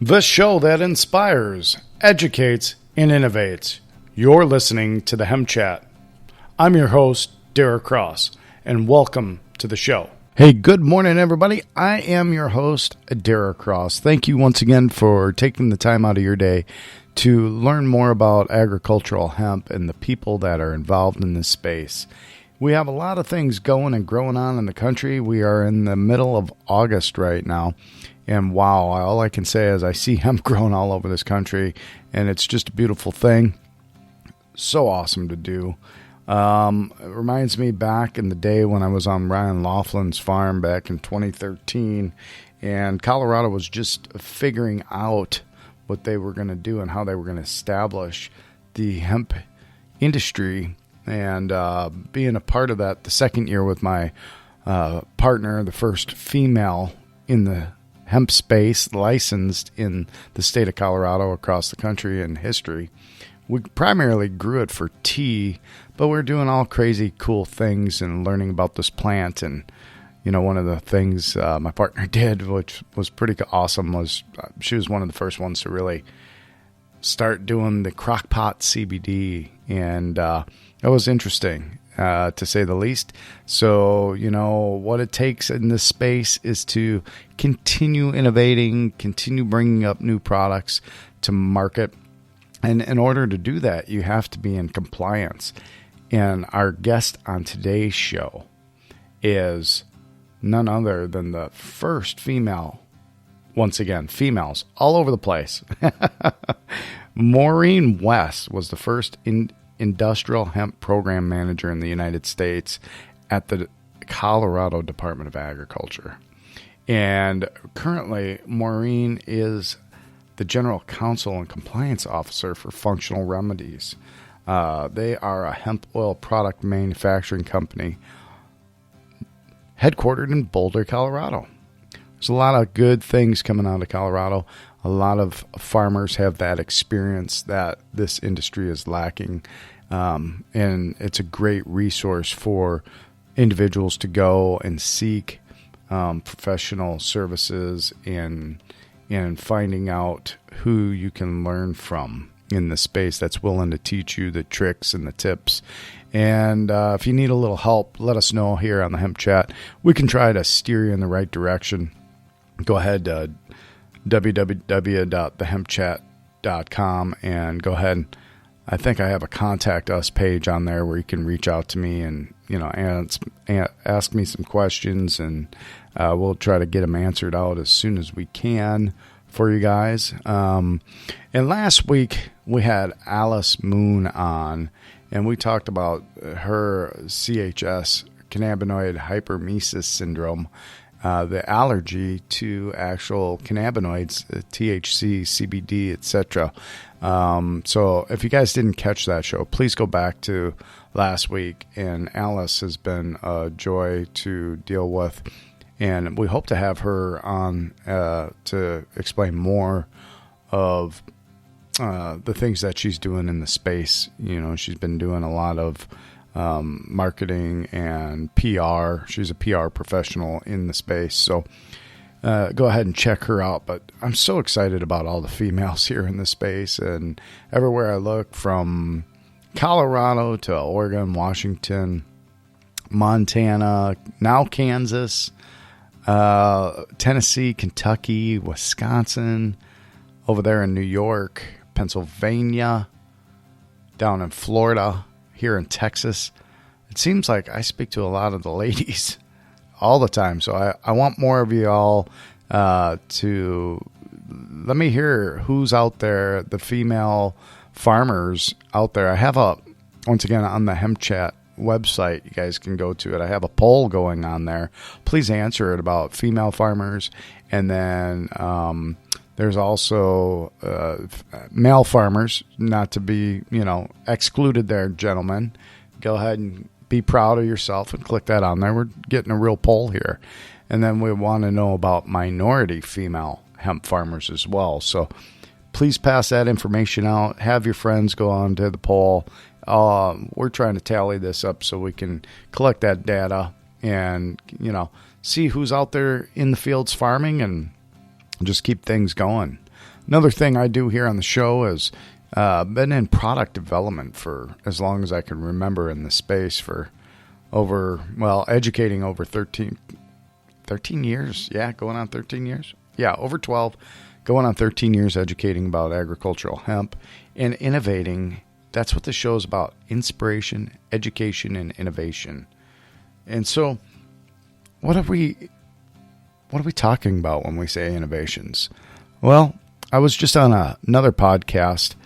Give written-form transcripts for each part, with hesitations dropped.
The show that inspires, educates, and innovates. You're listening to the Hemp Chat. I'm your host, Derek Cross, and welcome to the show. Hey, good morning, everybody. I am your host, Derek Cross. Thank you once again for taking the time out of your day to learn more about agricultural hemp and the people that are involved in this space. We have a lot of things going and growing on in the country. We are in the middle of August right now. And wow, all I can say is I see hemp growing all over this country, and it's just a beautiful thing. So awesome to do. It reminds me back in the day when I was on Ryan Laughlin's farm back in 2013, and Colorado was just figuring out what they were going to do and how they were going to establish the hemp industry. And being a part of that the second year with my partner, the first female in the hemp space licensed in the state of Colorado across the country in history. We primarily grew it for tea, but we're doing all crazy cool things and learning about this plant. And, you know, one of the things my partner did, which was pretty awesome, was she was one of the first ones to really start doing the crockpot CBD. And it was interesting, to say the least. So, you know, what it takes in this space is to continue innovating, continue bringing up new products to market. And in order to do that, you have to be in compliance. And our guest on today's show is none other than the first female, once again, females all over the place. Maureen West was the first Industrial Hemp Program Manager in the United States at the Colorado Department of Agriculture. And currently, Maureen is the General Counsel and Compliance Officer for Functional Remedies. They are a hemp oil product manufacturing company headquartered in Boulder, Colorado. There's a lot of good things coming out of Colorado. A lot of farmers have that experience that this industry is lacking. And it's a great resource for individuals to go and seek professional services and finding out who you can learn from in the space that's willing to teach you the tricks and the tips. And if you need a little help, let us know here on the Hemp Chat. We can try to steer you in the right direction. Go ahead to www.thehempchat.com and go ahead. I think I have a contact us page on there where you can reach out to me and, you know, ask me some questions, and we'll try to get them answered out as soon as we can for you guys. And last week we had Alice Moon on, and we talked about her CHS, cannabinoid hypermesis syndrome, the allergy to actual cannabinoids, THC, CBD, etc. So if you guys didn't catch that show, please go back to last week. And Alice has been a joy to deal with. And we hope to have her on to explain more of the things that she's doing in the space. You know, she's been doing a lot of marketing and PR. She's a PR professional in the space. So go ahead and check her out. But I'm so excited about all the females here in the space, and everywhere I look, from Colorado to Oregon, Washington, Montana, now Kansas, Tennessee, Kentucky, Wisconsin, over there in New York, Pennsylvania, down in Florida, here in Texas. It seems like I speak to a lot of the ladies all the time. So I want more of you all to let me hear who's out there, the female farmers out there. I have once again, on the Hemp Chat website, you guys can go to it. I have a poll going on there. Please answer it about female farmers. And then there's also male farmers, not to be, you know, excluded there, gentlemen. Go ahead and be proud of yourself and click that on there. We're getting a real poll here. And then we want to know about minority female hemp farmers as well. So please pass that information out. Have your friends go on to the poll. We're trying to tally this up so we can collect that data and, you know, see who's out there in the fields farming and just keep things going. Another thing I do here on the show is been in product development for as long as I can remember in the space for educating over 13 years. Yeah, going on 13 years. Yeah, over 12, going on 13 years educating about agricultural hemp and innovating. That's what the show is about: inspiration, education, and innovation. And so, what are we talking about when we say innovations? Well, I was just on another podcast,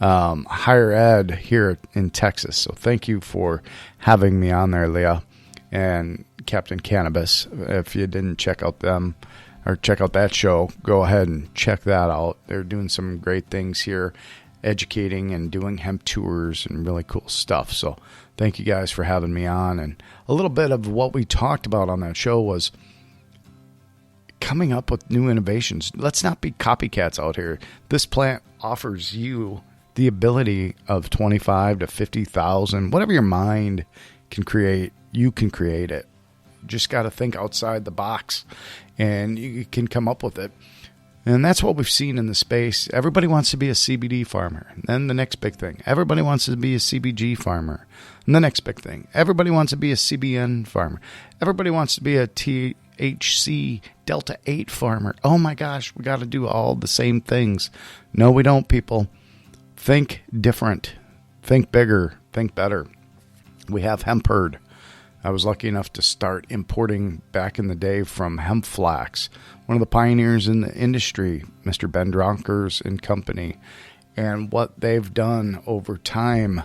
Higher Ed here in Texas. So thank you for having me on there, Leah and Captain Cannabis. If you didn't check out them or check out that show, go ahead and check that out. They're doing some great things here, educating and doing hemp tours and really cool stuff. So thank you guys for having me on. And a little bit of what we talked about on that show was coming up with new innovations. Let's not be copycats out here. This plant offers you the ability of 25 to 50,000, whatever your mind can create, you can create it. You just got to think outside the box and you can come up with it. And that's what we've seen in the space. Everybody wants to be a CBD farmer. And then the next big thing, everybody wants to be a CBG farmer. And the next big thing, everybody wants to be a CBN farmer. Everybody wants to be a THC Delta 8 farmer. Oh my gosh, we got to do all the same things. No, we don't, people. Think different. Think bigger. Think better. We have hemp herd. I was lucky enough to start importing back in the day from hemp flax. One of the pioneers in the industry, Mr. Ben Dronkers and company. And what they've done over time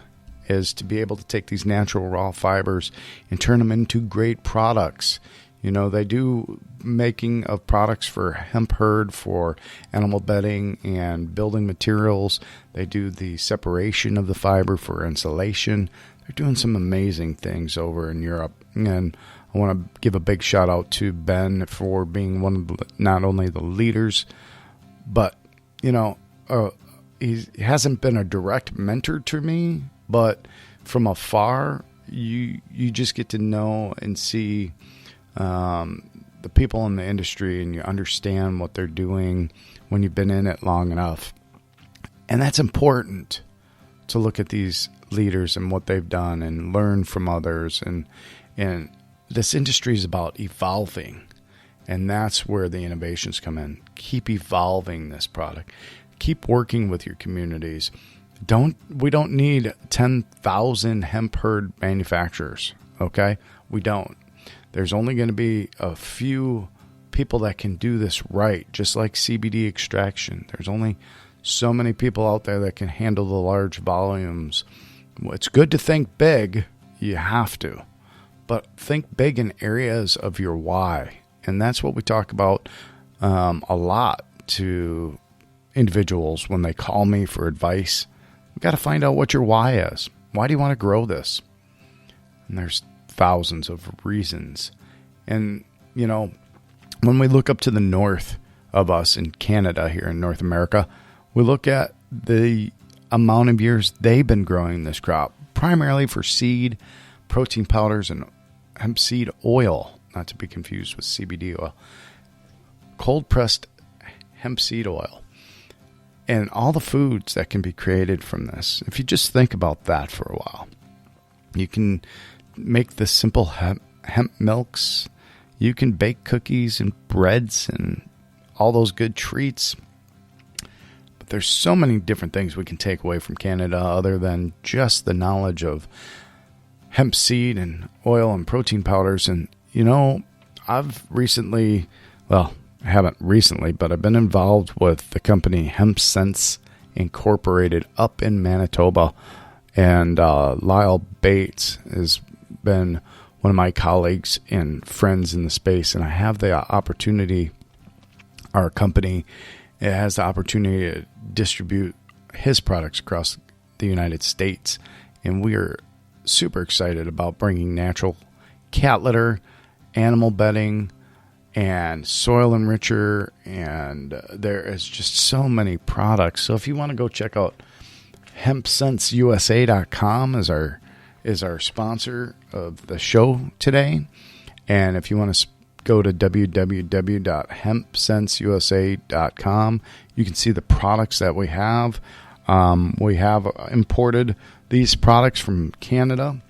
is to be able to take these natural raw fibers and turn them into great products. You know, they do making of products for hemp herd, for animal bedding and building materials. They do the separation of the fiber for insulation. They're doing some amazing things over in Europe. And I want to give a big shout out to Ben for being one of the, not only the leaders, but, you know, he hasn't been a direct mentor to me, but from afar, you just get to know and see the people in the industry, and you understand what they're doing when you've been in it long enough. And that's important, to look at these leaders and what they've done and learn from others. And this industry is about evolving, and that's where the innovations come in. Keep evolving this product. Keep working with your communities. We don't need 10,000 hemp herd manufacturers, okay? We don't. There's only going to be a few people that can do this right, just like CBD extraction. There's only so many people out there that can handle the large volumes. It's good to think big. You have to. But think big in areas of your why. And that's what we talk about a lot to individuals when they call me for advice. We've got to find out what your why is. Why do you want to grow this? And there's thousands of reasons. And, you know, when we look up to the north of us in Canada here in North America, we look at the amount of years they've been growing this crop, primarily for seed, protein powders, and hemp seed oil, not to be confused with CBD oil, cold-pressed hemp seed oil, and all the foods that can be created from this. If you just think about that for a while, you can make the simple hemp milks. You can bake cookies and breads and all those good treats. But there's so many different things we can take away from Canada other than just the knowledge of hemp seed and oil and protein powders. And, you know, I've recently, well, I haven't recently, but I've been involved with the company Hemp Sense Incorporated up in Manitoba. And Lyle Bates has been one of my colleagues and friends in the space, and I have the opportunity, our company has the opportunity to distribute his products across the United States, and we are super excited about bringing natural cat litter, animal bedding, and soil enricher, and there is just so many products. So if you want to go check out HempSenseUSA.com is our sponsor of the show today. And if you want to go to www.hempsenseusa.com, You can see the products that we have. We have imported these products from Canada.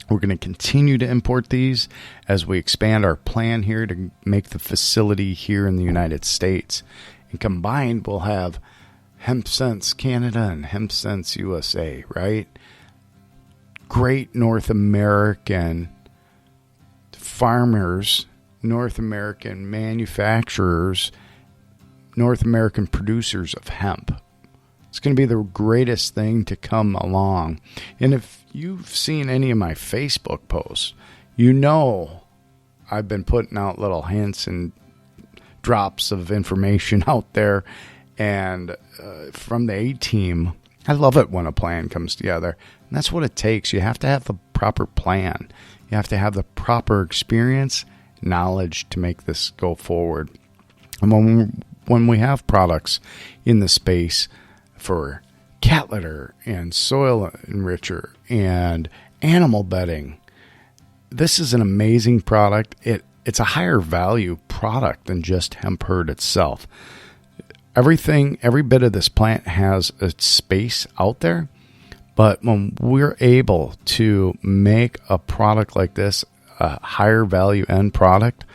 We're going to continue to import these as we expand our plan here to make the facility here in the United States. And combined, we'll have Hemp Sense Canada and Hemp Sense USA, right? Great North American farmers, North American manufacturers, North American producers of hemp. It's going to be the greatest thing to come along. And if you've seen any of my Facebook posts, you know I've been putting out little hints and drops of information out there. And from the A-team, I love it when a plan comes together. And that's what it takes. You have to have the proper plan. You have to have the proper experience, knowledge to make this go forward. And when we have products in the space for cat litter and soil enricher and animal bedding, this is an amazing product. It's a higher value product than just hemp herd itself. Every bit of this plant has a space out there, but when we're able to make a product like this, a higher value end product,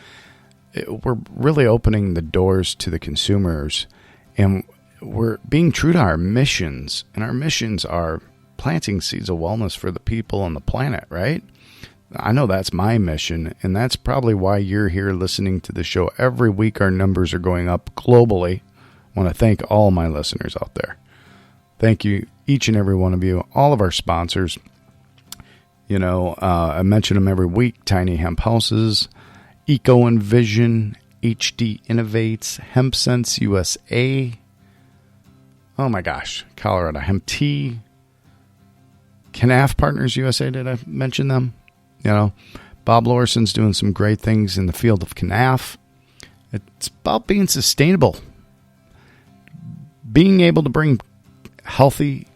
we're really opening the doors to the consumers, and we're being true to our missions. And our missions are planting seeds of wellness for the people on the planet, right? I know that's my mission, and that's probably why you're here listening to the show. Every week our numbers are going up globally. I want to thank all my listeners out there. Thank you, each and every one of you, all of our sponsors. I mention them every week. Tiny Hemp Houses, Eco Envision, HD Innovates, Hemp Sense USA. Oh my gosh, Colorado Hemp Tea, Canaf Partners USA. Did I mention them? Bob Lorson's doing some great things in the field of Canaf. It's about being sustainable, being able to bring healthy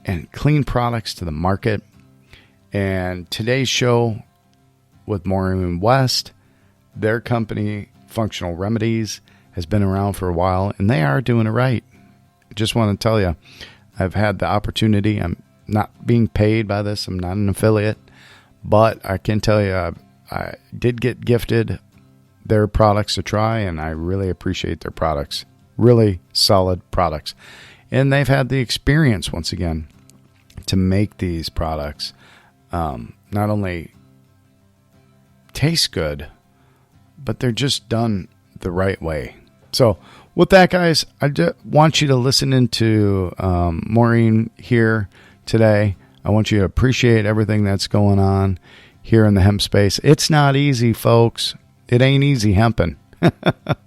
and clean products to the market. And today's show with Maureen West, their company, Functional Remedies, has been around for a while, and they are doing it right. I just want to tell you, I've had the opportunity. I'm not being paid by this. I'm not an affiliate, but I can tell you I did get gifted their products to try, and I really appreciate their products. Really solid products. And they've had the experience, once again, to make these products not only taste good, but they're just done the right way. So with that, guys, I just want you to listen into Maureen here today. I want you to appreciate everything that's going on here in the hemp space. It's not easy, folks. It ain't easy hemping.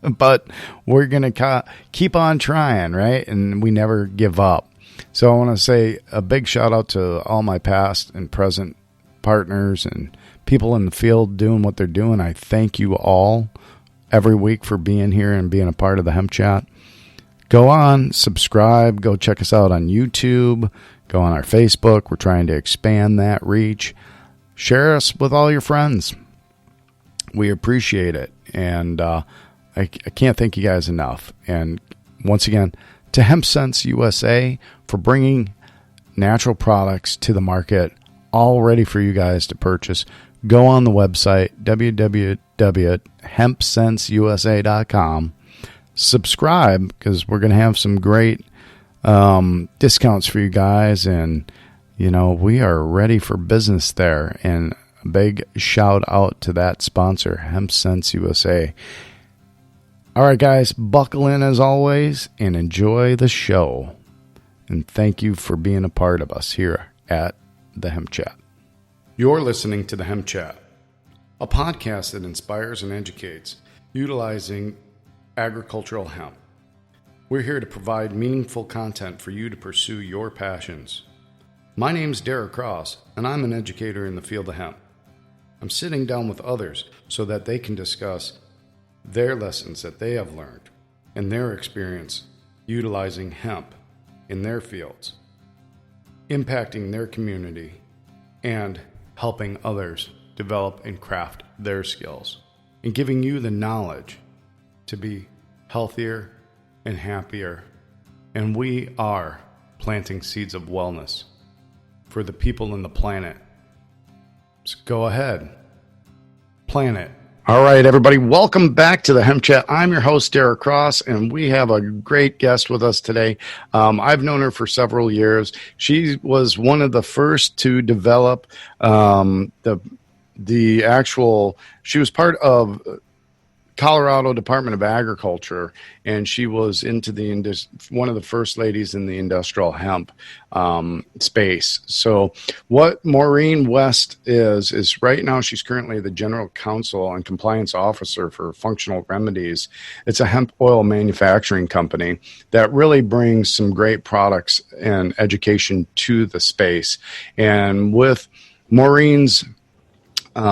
But we're going to keep on trying, right? And we never give up. So I want to say a big shout out to all my past and present partners and people in the field doing what they're doing. I thank you all every week for being here and being a part of the Hemp Chat. Go on, subscribe, go check us out on YouTube, go on our Facebook. We're trying to expand that reach. Share us with all your friends. We appreciate it. And I can't thank you guys enough. And once again, to Hemp Sense USA for bringing natural products to the market, all ready for you guys to purchase. Go on the website, www.hempsenseusa.com. Subscribe, because we're going to have some great discounts for you guys. And, we are ready for business there. And a big shout out to that sponsor, Hemp Sense USA. All right, guys, buckle in as always and enjoy the show. And thank you for being a part of us here at the Hemp Chat. You're listening to the Hemp Chat, a podcast that inspires and educates utilizing agricultural hemp. We're here to provide meaningful content for you to pursue your passions. My name's Derek Cross, and I'm an educator in the field of hemp. I'm sitting down with others so that they can discuss their lessons that they have learned and their experience utilizing hemp in their fields, impacting their community, and helping others develop and craft their skills, and giving you the knowledge to be healthier, and happier. And we are planting seeds of wellness for the people and the planet. So go ahead, plant it. All right, everybody, welcome back to the Hemp Chat. I'm your host, Derek Cross, and we have a great guest with us today. I've known her for several years. She was one of the first to develop she was part of Colorado Department of Agriculture, and she was into one of the first ladies in the industrial hemp space. So what Maureen West is right now, she's currently the General Counsel and Compliance Officer for Functional Remedies. It's a hemp oil manufacturing company that really brings some great products and education to the space. And with Maureen's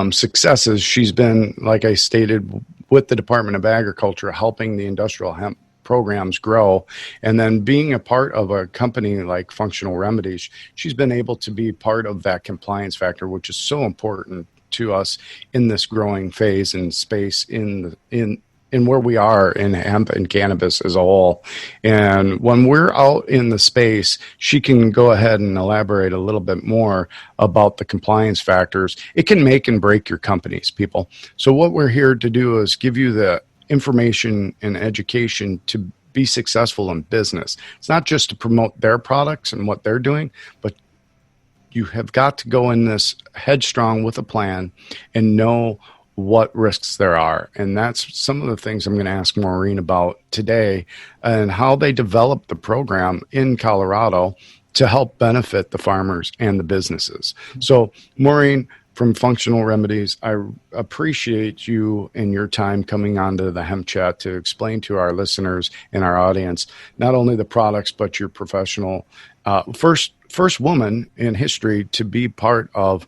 successes, she's been, like I stated, with the Department of Agriculture, helping the industrial hemp programs grow. And then being a part of a company like Functional Remedies, she's been able to be part of that compliance factor, which is so important to us in this growing phase and space in where we are in hemp and cannabis as a whole. And when we're out in the space, she can go ahead and elaborate a little bit more about the compliance factors. It can make and break your companies, people. So what we're here to do is give you the information and education to be successful in business. It's not just to promote their products and what they're doing, but you have got to go in this headstrong with a plan and know what risks there are. And that's some of the things I'm going to ask Maureen about today, and how they developed the program in Colorado to help benefit the farmers and the businesses. So Maureen, from Functional Remedies, I appreciate you and your time coming onto the Hemp Chat to explain to our listeners and our audience not only the products, but your professional first woman in history to be part of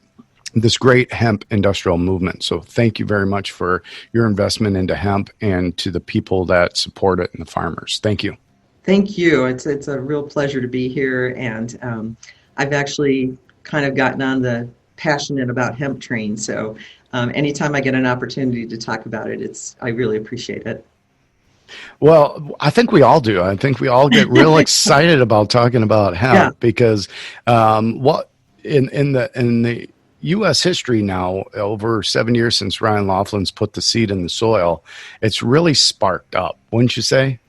this great hemp industrial movement. So thank you very much for your investment into hemp and to the people that support it and the farmers. Thank you. Thank you. It's a real pleasure to be here. And I've actually kind of gotten on the passionate about hemp train. So anytime I get an opportunity to talk about it, I really appreciate it. Well, I think we all do. I think we all get real excited about talking about hemp because what in the U.S. history now, over 7 years since Ryan Laughlin's put the seed in the soil, it's really sparked up, wouldn't you say?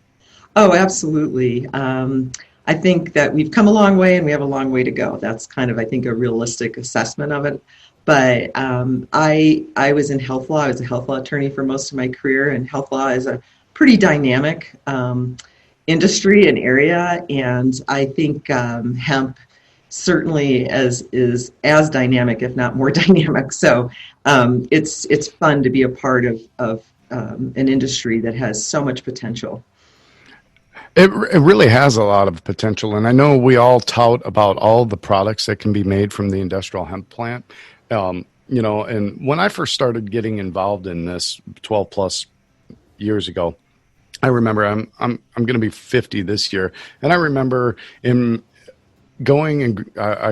Oh, absolutely. I think that we've come a long way and we have a long way to go. That's kind of, I think, a realistic assessment of it. But I was in health law. I was a health law attorney for most of my career, and health law is a pretty dynamic industry and area. And I think hemp certainly is as dynamic, if not more dynamic. So it's fun to be a part of an industry that has so much potential. It really has a lot of potential. And I know we all tout about all the products that can be made from the industrial hemp plant. And when I first started getting involved in this 12 plus years ago, I remember I'm going to be 50 this year. And I remember I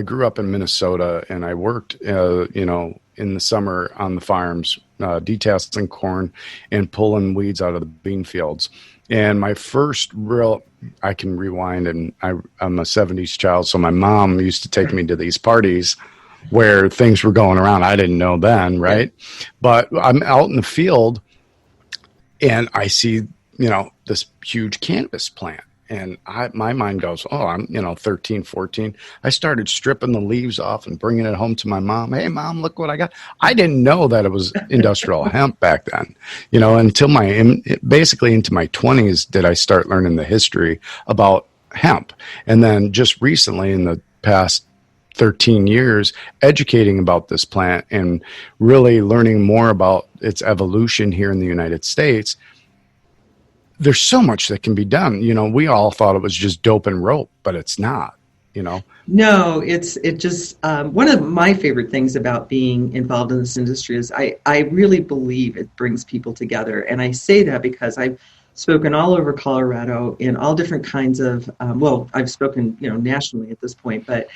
grew up in Minnesota, and I worked, in the summer on the farms, detasseling corn and pulling weeds out of the bean fields. And my first I can rewind, and I'm a 70s child, so my mom used to take me to these parties where things were going around. I didn't know then, right? But I'm out in the field, and I see, this huge cannabis plant. And my mind goes, I'm 13, 14. I started stripping the leaves off and bringing it home to my mom. Hey, Mom, look what I got. I didn't know that it was industrial hemp back then, until basically into my 20s did I start learning the history about hemp. And then just recently, in the past 13 years, educating about this plant and really learning more about its evolution here in the United States. There's so much that can be done. We all thought it was just dope and rope, but it's not, No, it just, one of my favorite things about being involved in this industry is I really believe it brings people together. And I say that because I've spoken all over Colorado in all different kinds of, I've spoken, nationally at this point, but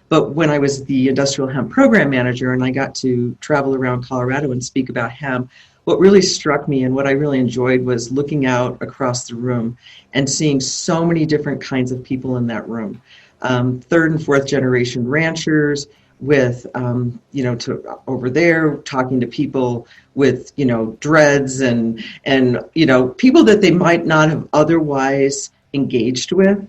when I was the Industrial Hemp Program Manager and I got to travel around Colorado and speak about hemp, what really struck me and what I really enjoyed was looking out across the room and seeing so many different kinds of people in that room. Third and fourth generation ranchers with, to over there talking to people with, dreads and, people that they might not have otherwise engaged with.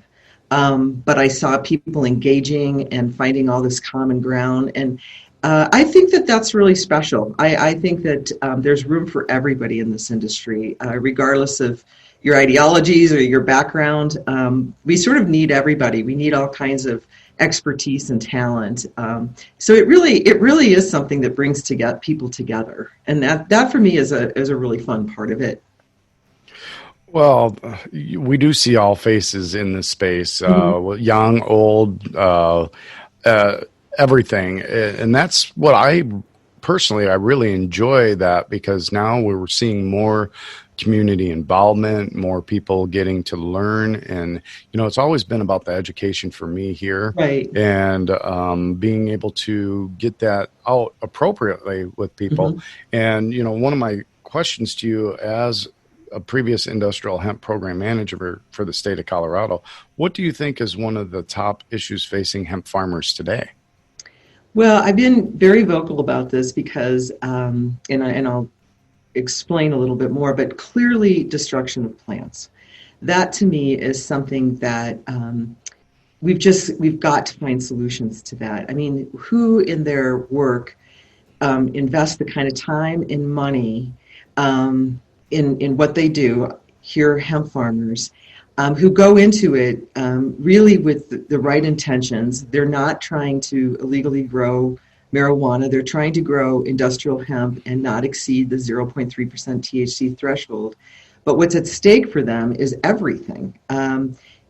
But I saw people engaging and finding all this common ground. And I think that that's really special. I think that there's room for everybody in this industry, regardless of your ideologies or your background. We sort of need everybody. We need all kinds of expertise and talent. So it really is something that brings people together. And that for me is a really fun part of it. Well, we do see all faces in this space, young, old, everything. And that's what I really enjoy that, because now we're seeing more community involvement, more people getting to learn. And, it's always been about the education for me here. Right. And being able to get that out appropriately with people. And, one of my questions to you as a previous Industrial Hemp Program Manager for the state of Colorado, what do you think is one of the top issues facing hemp farmers today? Well, I've been very vocal about this because, and I'll explain a little bit more, but clearly destruction of plants. That to me is something that we've got to find solutions to that. I mean, who in their work invest the kind of time and money in what they do, here hemp farmers, who go into it really with the right intentions. They're not trying to illegally grow marijuana. They're trying to grow industrial hemp and not exceed the 0.3% THC threshold. But what's at stake for them is everything.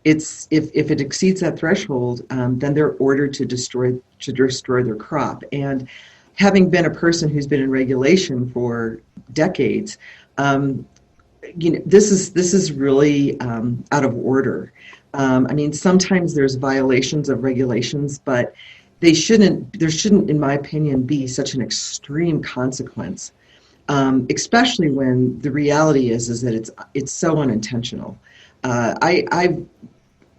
It's if it exceeds that threshold, then they're ordered to destroy their crop. And having been a person who's been in regulation for decades, this is really out of order. I mean, sometimes there's violations of regulations, but there shouldn't, in my opinion, be such an extreme consequence, especially when the reality is that it's so unintentional.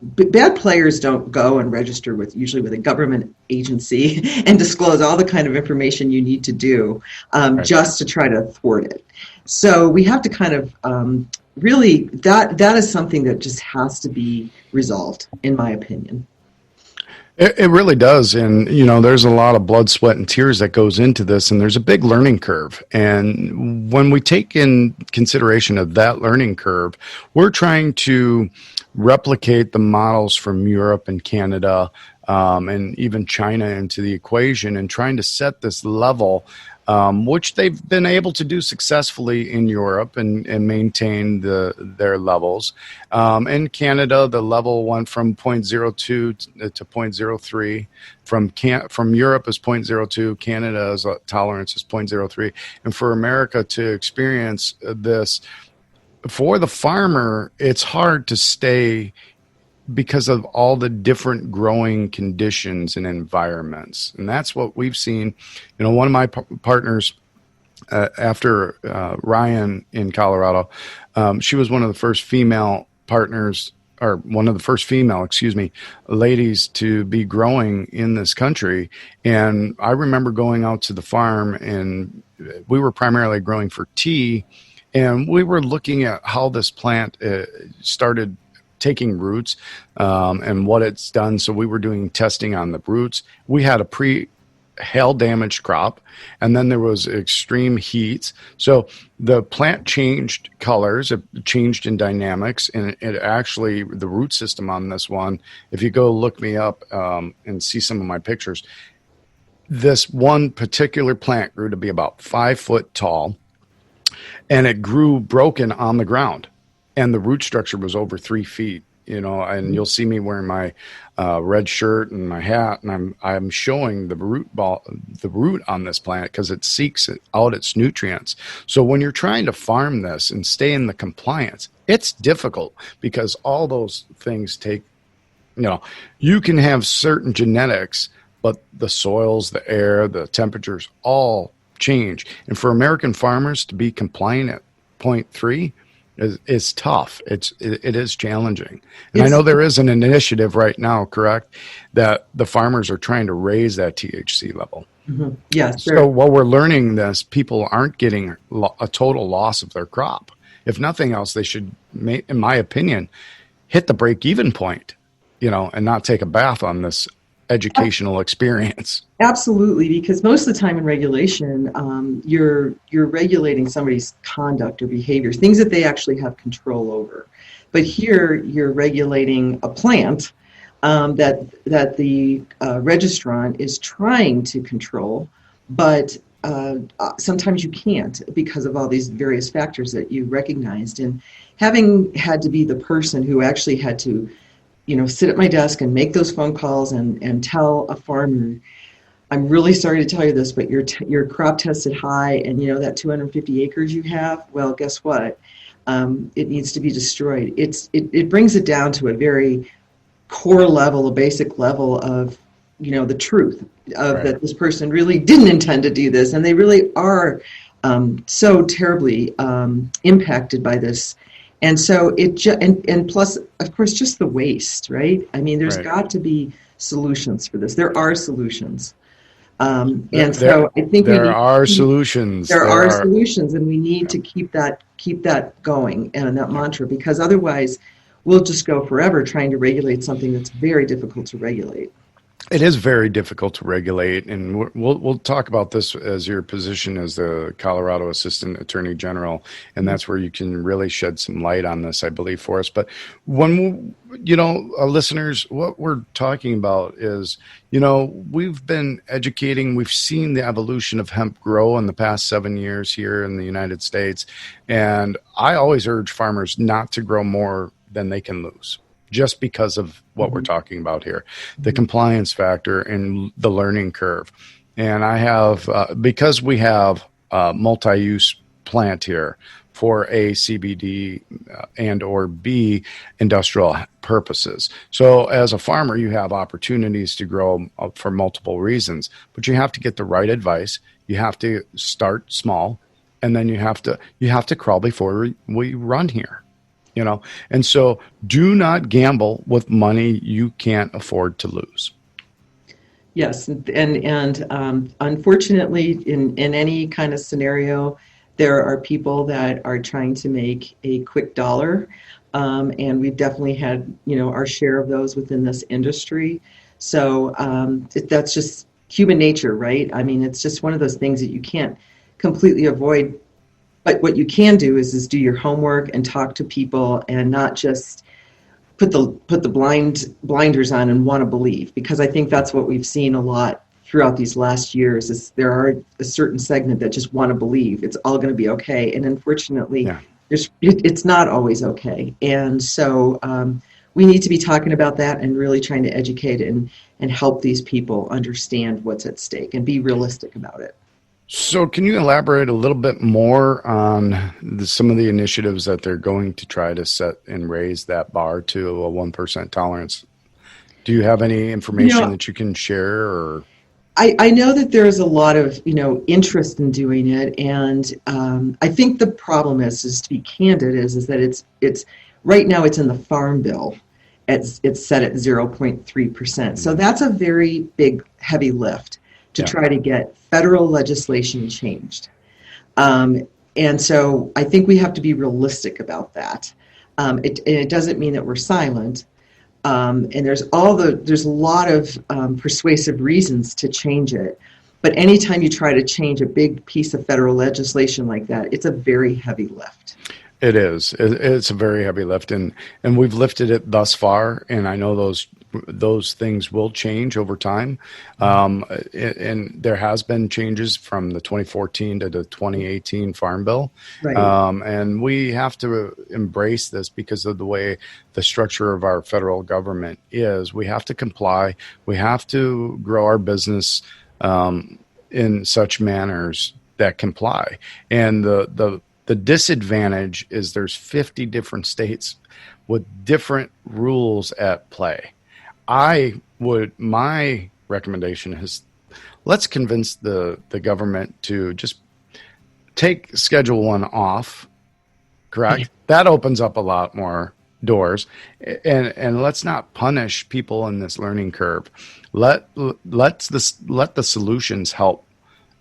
Bad players don't go and register usually with a government agency and disclose all the kind of information you need to do just to try to thwart it. So we have to kind of really, that is something that just has to be resolved, in my opinion. It really does. And, there's a lot of blood, sweat, and tears that goes into this, and there's a big learning curve. And when we take in consideration of that learning curve, we're trying to replicate the models from Europe and Canada and even China into the equation, and trying to set this level, which they've been able to do successfully in Europe and maintain their levels. In Canada, the level went from 0.02 to 0.03. From Europe is 0.02. Canada's tolerance is 0.03. And for America to experience this, for the farmer, it's hard to stay because of all the different growing conditions and environments. And that's what we've seen. One of my partners, after Ryan in Colorado, she was one of the first female partners, or one of the first female, ladies to be growing in this country. And I remember going out to the farm, and we were primarily growing for tea. And we were looking at how this plant started taking roots and what it's done. So we were doing testing on the roots. We had a pre-hail damaged crop, and then there was extreme heat. So the plant changed colors, it changed in dynamics, and it actually, the root system on this one, if you go look me up and see some of my pictures, this one particular plant grew to be about 5 foot tall. And it grew broken on the ground, and the root structure was over 3 feet. And you'll see me wearing my red shirt and my hat, and I'm showing the root on this plant because it seeks out its nutrients. So when you're trying to farm this and stay in the compliance, it's difficult because all those things take. You can have certain genetics, but the soils, the air, the temperatures all change. And for American farmers to be compliant at 0.3 is tough. It is challenging. And I know there is an initiative right now, correct, that the farmers are trying to raise that THC level. Mm-hmm. Yes. So while we're learning this, people aren't getting a total loss of their crop. If nothing else, they should, in my opinion, hit the break-even point, and not take a bath on this educational experience. Absolutely, because most of the time in regulation, you're regulating somebody's conduct or behaviors, things that they actually have control over. But here, you're regulating a plant that the registrant is trying to control, but sometimes you can't because of all these various factors that you recognized. And having had to be the person who actually had to sit at my desk and make those phone calls and tell a farmer, I'm really sorry to tell you this, but your crop tested high, and that 250 acres you have, well, guess what? It needs to be destroyed. It brings it down to a very core level, a basic level of, the truth of that this person really didn't intend to do this, and they really are so terribly impacted by this. And so and plus, of course, just the waste, right? I mean, there's got to be solutions for this. There are solutions. So I think there are solutions, and we need to keep that going and that mantra, because otherwise we'll just go forever trying to regulate something that's very difficult to regulate. It is very difficult to regulate, and we'll talk about this as your position as the Colorado Assistant Attorney General, and that's where you can really shed some light on this, I believe, for us. But when, listeners, what we're talking about is, we've been educating, we've seen the evolution of hemp grow in the past 7 years here in the United States, and I always urge farmers not to grow more than they can lose, just because of what we're talking about here, the compliance factor and the learning curve. And I have, because we have a multi-use plant here for A, CBD, and or B, industrial purposes. So as a farmer, you have opportunities to grow for multiple reasons, but you have to get the right advice. You have to start small, and then you have to crawl before we run here. And so do not gamble with money you can't afford to lose. Yes, and unfortunately, in any kind of scenario, there are people that are trying to make a quick dollar, and we've definitely had our share of those within this industry. So that's just human nature, right? I mean, it's just one of those things that you can't completely avoid. But what you can do is do your homework and talk to people, and not just put the blinders on and want to believe, because I think that's what we've seen a lot throughout these last years. Is there are a certain segment that just want to believe it's all going to be okay, and unfortunately, it's not always okay. And so we need to be talking about that and really trying to educate and help these people understand what's at stake and be realistic about it. So can you elaborate a little bit more on some of the initiatives that they're going to try to set and raise that bar to a 1% tolerance? Do you have any information that you can share? Or I know that there's a lot of interest in doing it, and I think the problem is to be candid, is that it's right now it's in the Farm Bill. It's set at 0.3%. So that's a very big, heavy lift to try to get federal legislation changed. And so I think we have to be realistic about that. It doesn't mean that we're silent. And there's a lot of persuasive reasons to change it. But anytime you try to change a big piece of federal legislation like that, it's a very heavy lift. It is. It's a very heavy lift, and we've lifted it thus far, and I know those things will change over time. And there has been changes from the 2014 to the 2018 Farm Bill. Right. And we have to embrace this because of the way the structure of our federal government is. We have to comply. We have to grow our business in such manners that comply. And the disadvantage is there's 50 different states with different rules at play. My recommendation is let's convince the government to just take Schedule 1 off, correct? That opens up a lot more doors, and let's not punish people in this learning curve. Let the solutions help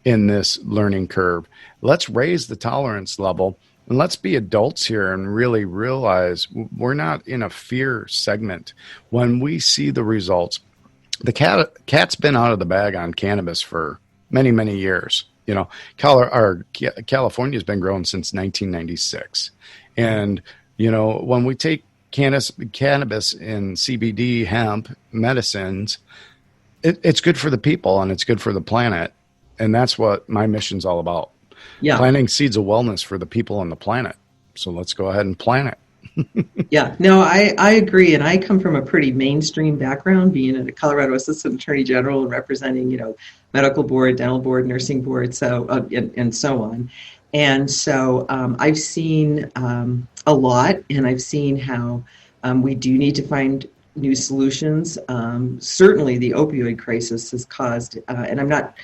in this learning curve. Let's raise the tolerance level, and let's be adults here and really realize we're not in a fear segment. When we see the results, the cat's been out of the bag on cannabis for many, many years. You know, California's been growing since 1996. And, you know, when we take cannabis and CBD, hemp, medicines, it's good for the people and it's good for the planet. And that's what my mission's all about. Yeah. Planting seeds of wellness for the people on the planet. So let's go ahead and plant it. Yeah, no, I agree. And I come from a pretty mainstream background, being a Colorado Assistant Attorney General and representing, you know, medical board, dental board, nursing board, so and so on. And so I've seen a lot, and I've seen how we do need to find new solutions. Certainly, the opioid crisis has caused, and I'm not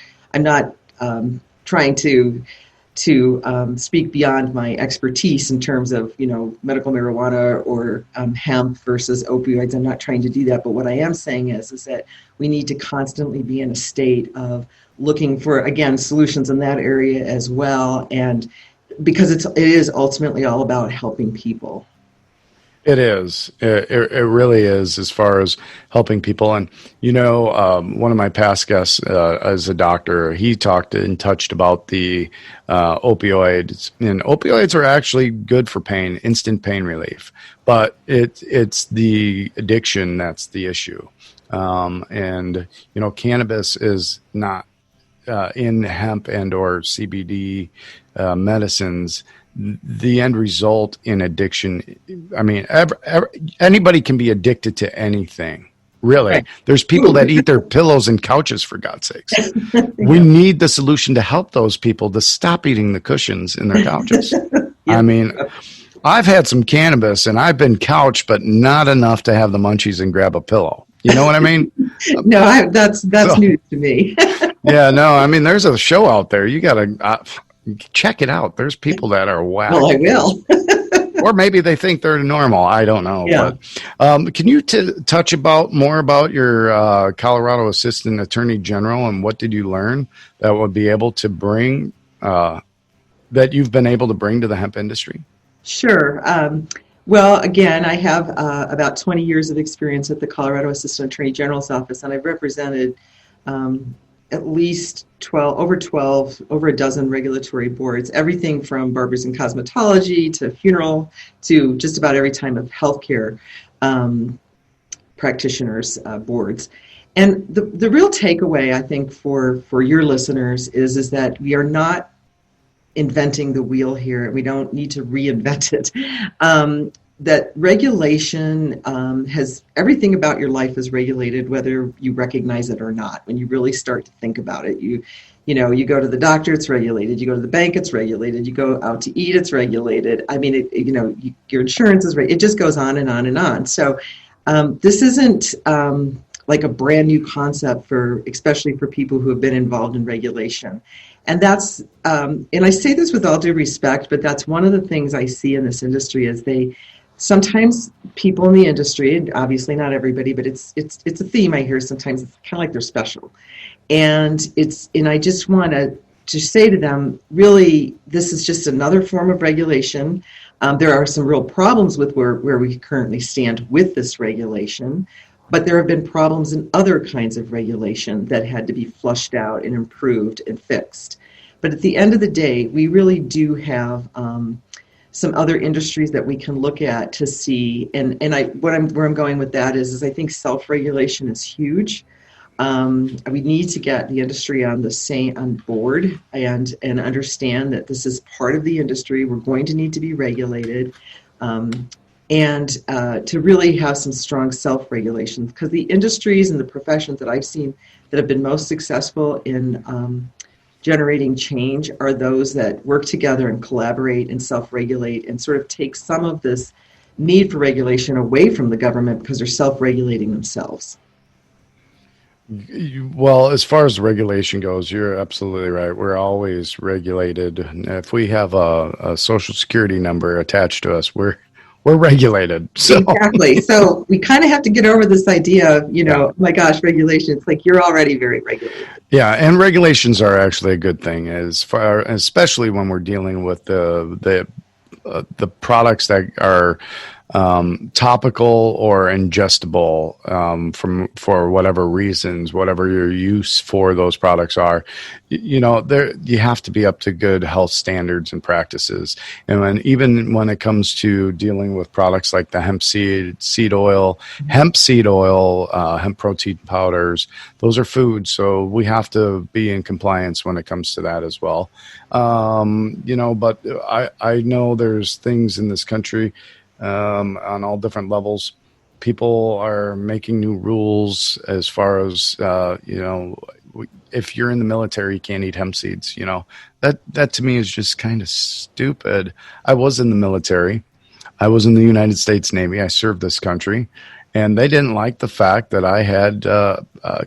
trying to speak beyond my expertise in terms of, you know, medical marijuana or hemp versus opioids. I'm not trying to do that, but what I am saying is that we need to constantly be in a state of looking for, again, solutions in that area as well, and because it is ultimately all about helping people. It is. It really is, as far as helping people. And, you know, one of my past guests as a doctor, he talked and touched about the opioids. And opioids are actually good for pain, instant pain relief. But it's the addiction that's the issue. And, you know, cannabis is not in hemp and or CBD medicines. The end result in addiction, I mean, anybody can be addicted to anything, really. Right. There's people that eat their pillows and couches, for God's sakes. Yeah. We need the solution to help those people to stop eating the cushions in their couches. Yeah. I mean, I've had some cannabis and I've been couched, but not enough to have the munchies and grab a pillow. You know what I mean? No, that's news to me. Yeah, no, I mean, there's a show out there. You got to... check it out. There's people that are whack. Well, I will. Or maybe they think they're normal. I don't know. Yeah. But can you touch more about your Colorado Assistant Attorney General, and what did you learn that would be able to bring that you've been able to bring to the hemp industry? Sure. Well, again, I have about 20 years of experience at the Colorado Assistant Attorney General's office, and I've represented at least over a dozen regulatory boards, everything from barbers and cosmetology to funeral to just about every type of healthcare practitioners boards. And the real takeaway, I think, for your listeners is that we are not inventing the wheel here. We don't need to reinvent it. That regulation has everything about your life is regulated, whether you recognize it or not. When you really start to think about it, you know, you go to the doctor, it's regulated. You go to the bank, it's regulated. You go out to eat, it's regulated. I mean, your insurance is regulated. It just goes on and on and on. So this isn't like a brand new concept especially for people who have been involved in regulation. And that's, and I say this with all due respect, but that's one of the things I see in this industry is sometimes people in the industry, and obviously not everybody, but it's a theme I hear sometimes. It's kind of like they're special, and I just want to say to them, really, this is just another form of regulation. There are some real problems with where we currently stand with this regulation, but there have been problems in other kinds of regulation that had to be flushed out and improved and fixed. But at the end of the day, we really do have some other industries that we can look at to see, and where I'm going with that is I think self-regulation is huge. We need to get the industry on board and understand that this is part of the industry. We're going to need to be regulated, and to really have some strong self-regulation, because the industries and the professions that I've seen that have been most successful in generating change are those that work together and collaborate and self-regulate and sort of take some of this need for regulation away from the government because they're self-regulating themselves. Well, as far as regulation goes, you're absolutely right. We're always regulated. If we have a social security number attached to us, we're regulated. So Exactly. So we kind of have to get over this idea of, yeah. oh my gosh, regulations. Like you're already very regulated. Yeah, and regulations are actually a good thing, as far, especially when we're dealing with the products that are topical or ingestible for whatever reasons, whatever your use for those products are. There you have to be up to good health standards and practices. And even when it comes to dealing with products like the hemp seed oil, hemp seed oil, hemp protein powders, those are foods, so we have to be in compliance when it comes to that as well. But I know there's things in this country on all different levels. People are making new rules as far as, if you're in the military, you can't eat hemp seeds. That to me is just kind of stupid. I was in the military. I was in the United States Navy. I served this country, and they didn't like the fact that I had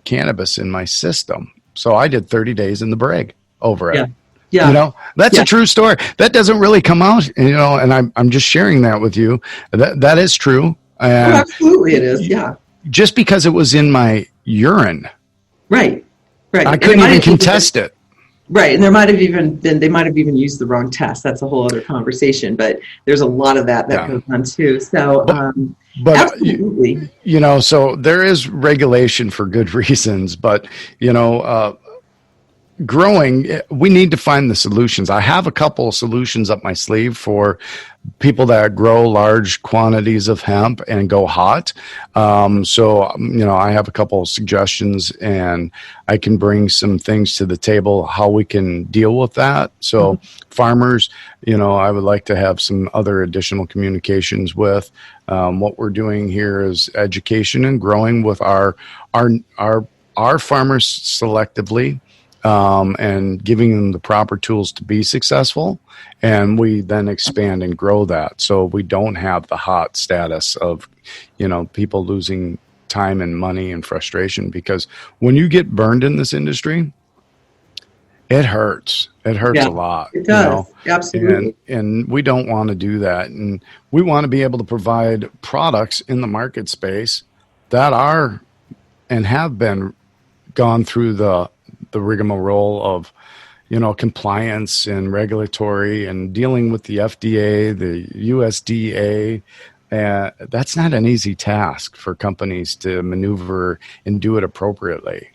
cannabis in my system. So I did 30 days in the brig over it. Yeah. Yeah. That's a true story. That doesn't really come out, and I'm just sharing that with you. That is true. And absolutely it is. Yeah. Just because it was in my urine. Right. I couldn't even contest it. Right. And they might have even used the wrong test. That's a whole other conversation, but there's a lot of that goes on too. So, but absolutely. So there is regulation for good reasons, but, growing, we need to find the solutions. I have a couple of solutions up my sleeve for people that grow large quantities of hemp and go hot. I have a couple of suggestions, and I can bring some things to the table how we can deal with that. So farmers, I would like to have some other additional communications with. What we're doing here is education and growing with our farmers selectively. And giving them the proper tools to be successful. And we then expand and grow that. So we don't have the hot status of, people losing time and money and frustration, because when you get burned in this industry, it hurts. It hurts a lot. It does. Absolutely. And we don't want to do that. And we want to be able to provide products in the market space that are and have been gone through the rigmarole of, compliance and regulatory and dealing with the FDA, the USDA. That's not an easy task for companies to maneuver and do it appropriately.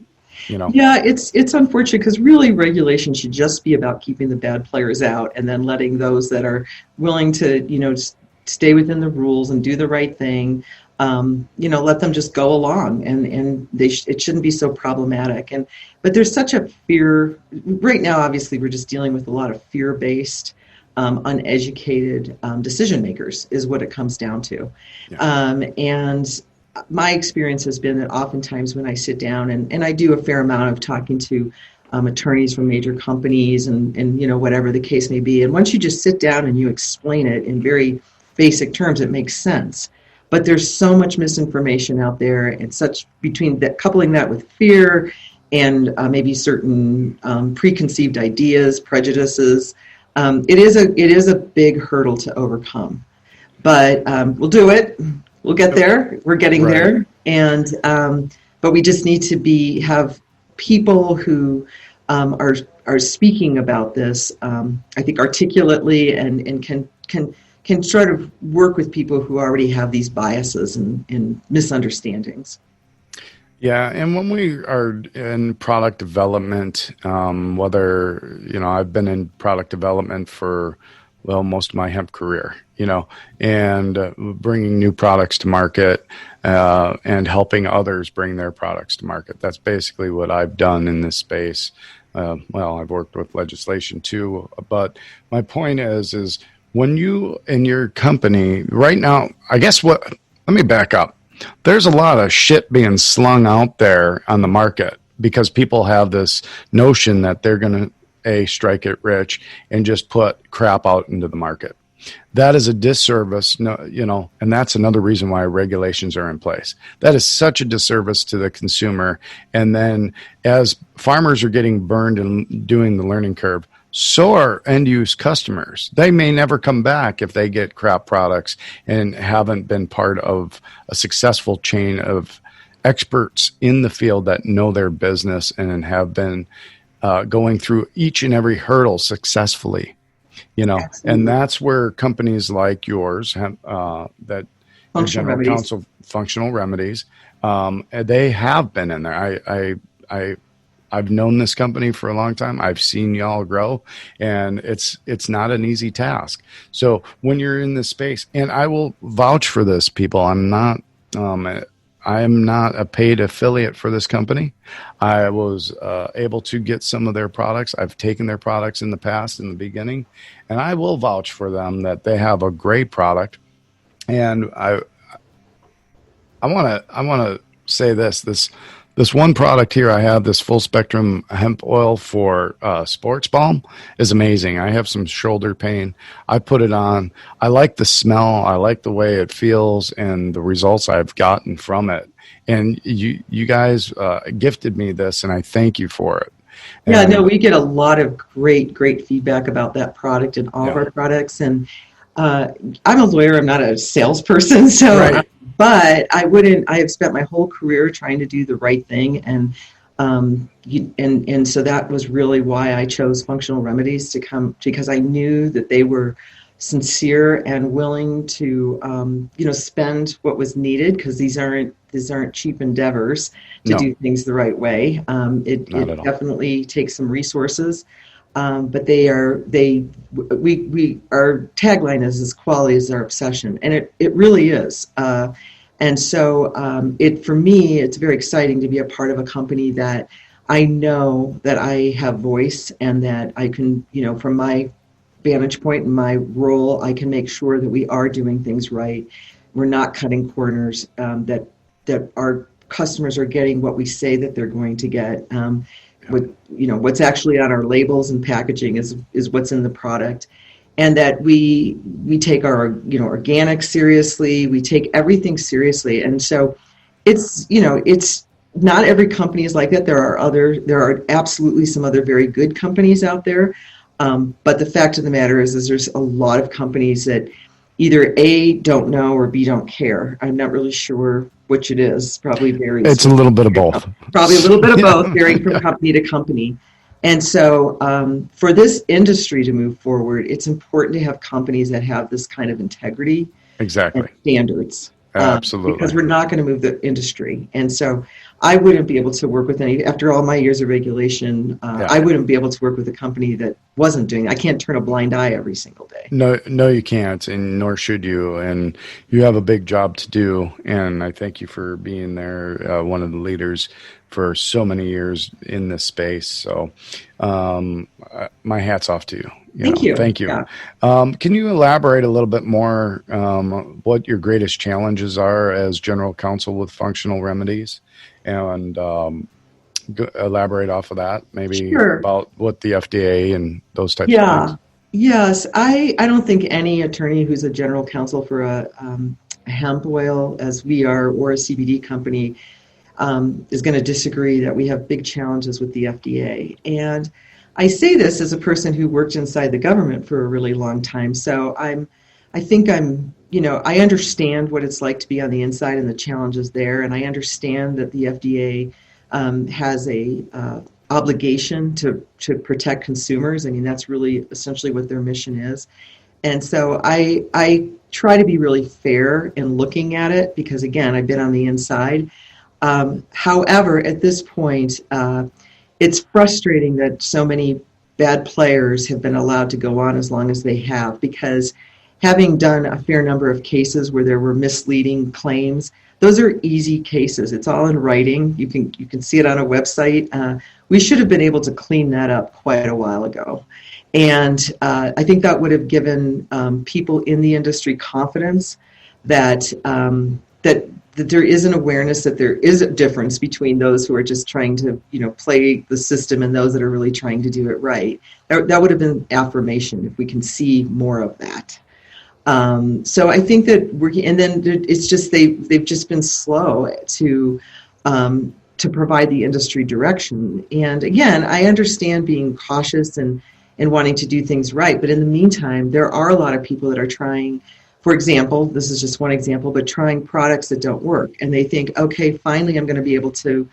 Yeah, it's unfortunate, because really regulation should just be about keeping the bad players out and then letting those that are willing to, stay within the rules and do the right thing, let them just go along, and it shouldn't be so problematic. But there's such a fear right now. Obviously, we're just dealing with a lot of fear-based, uneducated decision makers is what it comes down to. Yeah. And my experience has been that oftentimes when I sit down and I do a fair amount of talking to attorneys from major companies and whatever the case may be, and once you just sit down and you explain it in very basic terms, it makes sense. But there's so much misinformation out there, and coupling that with fear and maybe certain preconceived ideas, prejudices. It is a big hurdle to overcome, but we'll do it. We'll get there. We're getting there, and but we just need to have people who are speaking about this. I think articulately and can sort of work with people who already have these biases and misunderstandings. Yeah, and when we are in product development, whether, I've been in product development for, most of my hemp career, and bringing new products to market and helping others bring their products to market. That's basically what I've done in this space. I've worked with legislation too, but my point is when you in your company right now, let me back up. There's a lot of shit being slung out there on the market because people have this notion that they're going to strike it rich and just put crap out into the market. That is a disservice, no, and that's another reason why regulations are in place. That is such a disservice to the consumer. And then as farmers are getting burned and doing the learning curve, so are end-use customers. They may never come back if they get crap products and haven't been part of a successful chain of experts in the field that know their business and have been going through each and every hurdle successfully. Absolutely. And that's where companies like yours, that General Counsel, Functional Remedies, they have been in there. I've known this company for a long time. I've seen y'all grow, and it's not an easy task. So when you're in this space, and I will vouch for this, people, I am not a paid affiliate for this company. I was able to get some of their products. I've taken their products in the past, in the beginning, and I will vouch for them that they have a great product. And I want to say this one product here I have, this full spectrum hemp oil for sports balm, is amazing. I have some shoulder pain. I put it on. I like the smell. I like the way it feels and the results I've gotten from it. And you guys gifted me this, and I thank you for it. We get a lot of great feedback about that product and all of our products. And I'm a lawyer. I'm not a salesperson, so. Right. But I have spent my whole career trying to do the right thing, and so that was really why I chose Functional Remedies to come, because I knew that they were sincere and willing to spend what was needed, because these aren't cheap endeavors to do things the right way. It definitely takes some resources. But our tagline is quality is our obsession, and it really is. And so for me, it's very exciting to be a part of a company that I know that I have voice, and that I can, from my vantage point and my role, I can make sure that we are doing things right. We're not cutting corners, that our customers are getting what we say that they're going to get. What's actually on our labels and packaging is what's in the product, and that we take our organic seriously. We take everything seriously, and so it's not every company is like that. There are absolutely some other very good companies out there, but the fact of the matter is there's a lot of companies that either A, don't know, or B, don't care. I'm not really sure which it is. Probably varies. It's a little bit of both. Probably a little bit of both, varying from company to company. And so for this industry to move forward, it's important to have companies that have this kind of integrity and standards. Absolutely. Because we're not going to move the industry. And so I wouldn't be able to work with after all my years of regulation, I wouldn't be able to work with a company that wasn't doing it. I can't turn a blind eye every single day. No, you can't, and nor should you. And you have a big job to do. And I thank you for being there, one of the leaders for so many years in this space. So my hat's off to you. Thank you. Thank you. Yeah. Can you elaborate a little bit more what your greatest challenges are as general counsel with Functional Remedies, and elaborate off of that, maybe about what the FDA and those types of things? Yes. I don't think any attorney who's a general counsel for a hemp oil, as we are, or a CBD company, is going to disagree that we have big challenges with the FDA. And I say this as a person who worked inside the government for a really long time. So I understand what it's like to be on the inside and the challenges there. And I understand that the FDA has a obligation to protect consumers. I mean, that's really essentially what their mission is. And so I try to be really fair in looking at it, because again, I've been on the inside. However, at this point, it's frustrating that so many bad players have been allowed to go on as long as they have, because having done a fair number of cases where there were misleading claims, those are easy cases. It's all in writing. You can see it on a website. We should have been able to clean that up quite a while ago. And I think that would have given people in the industry confidence that that there is an awareness that there is a difference between those who are just trying to, play the system and those that are really trying to do it right. That would have been affirmation if we can see more of that. So I think that and then it's just they've just been slow to provide the industry direction. And again, I understand being cautious and wanting to do things right, but in the meantime, there are a lot of people that are trying. For example, this is just one example, but trying products that don't work, and they think, okay, finally, I'm going to be able to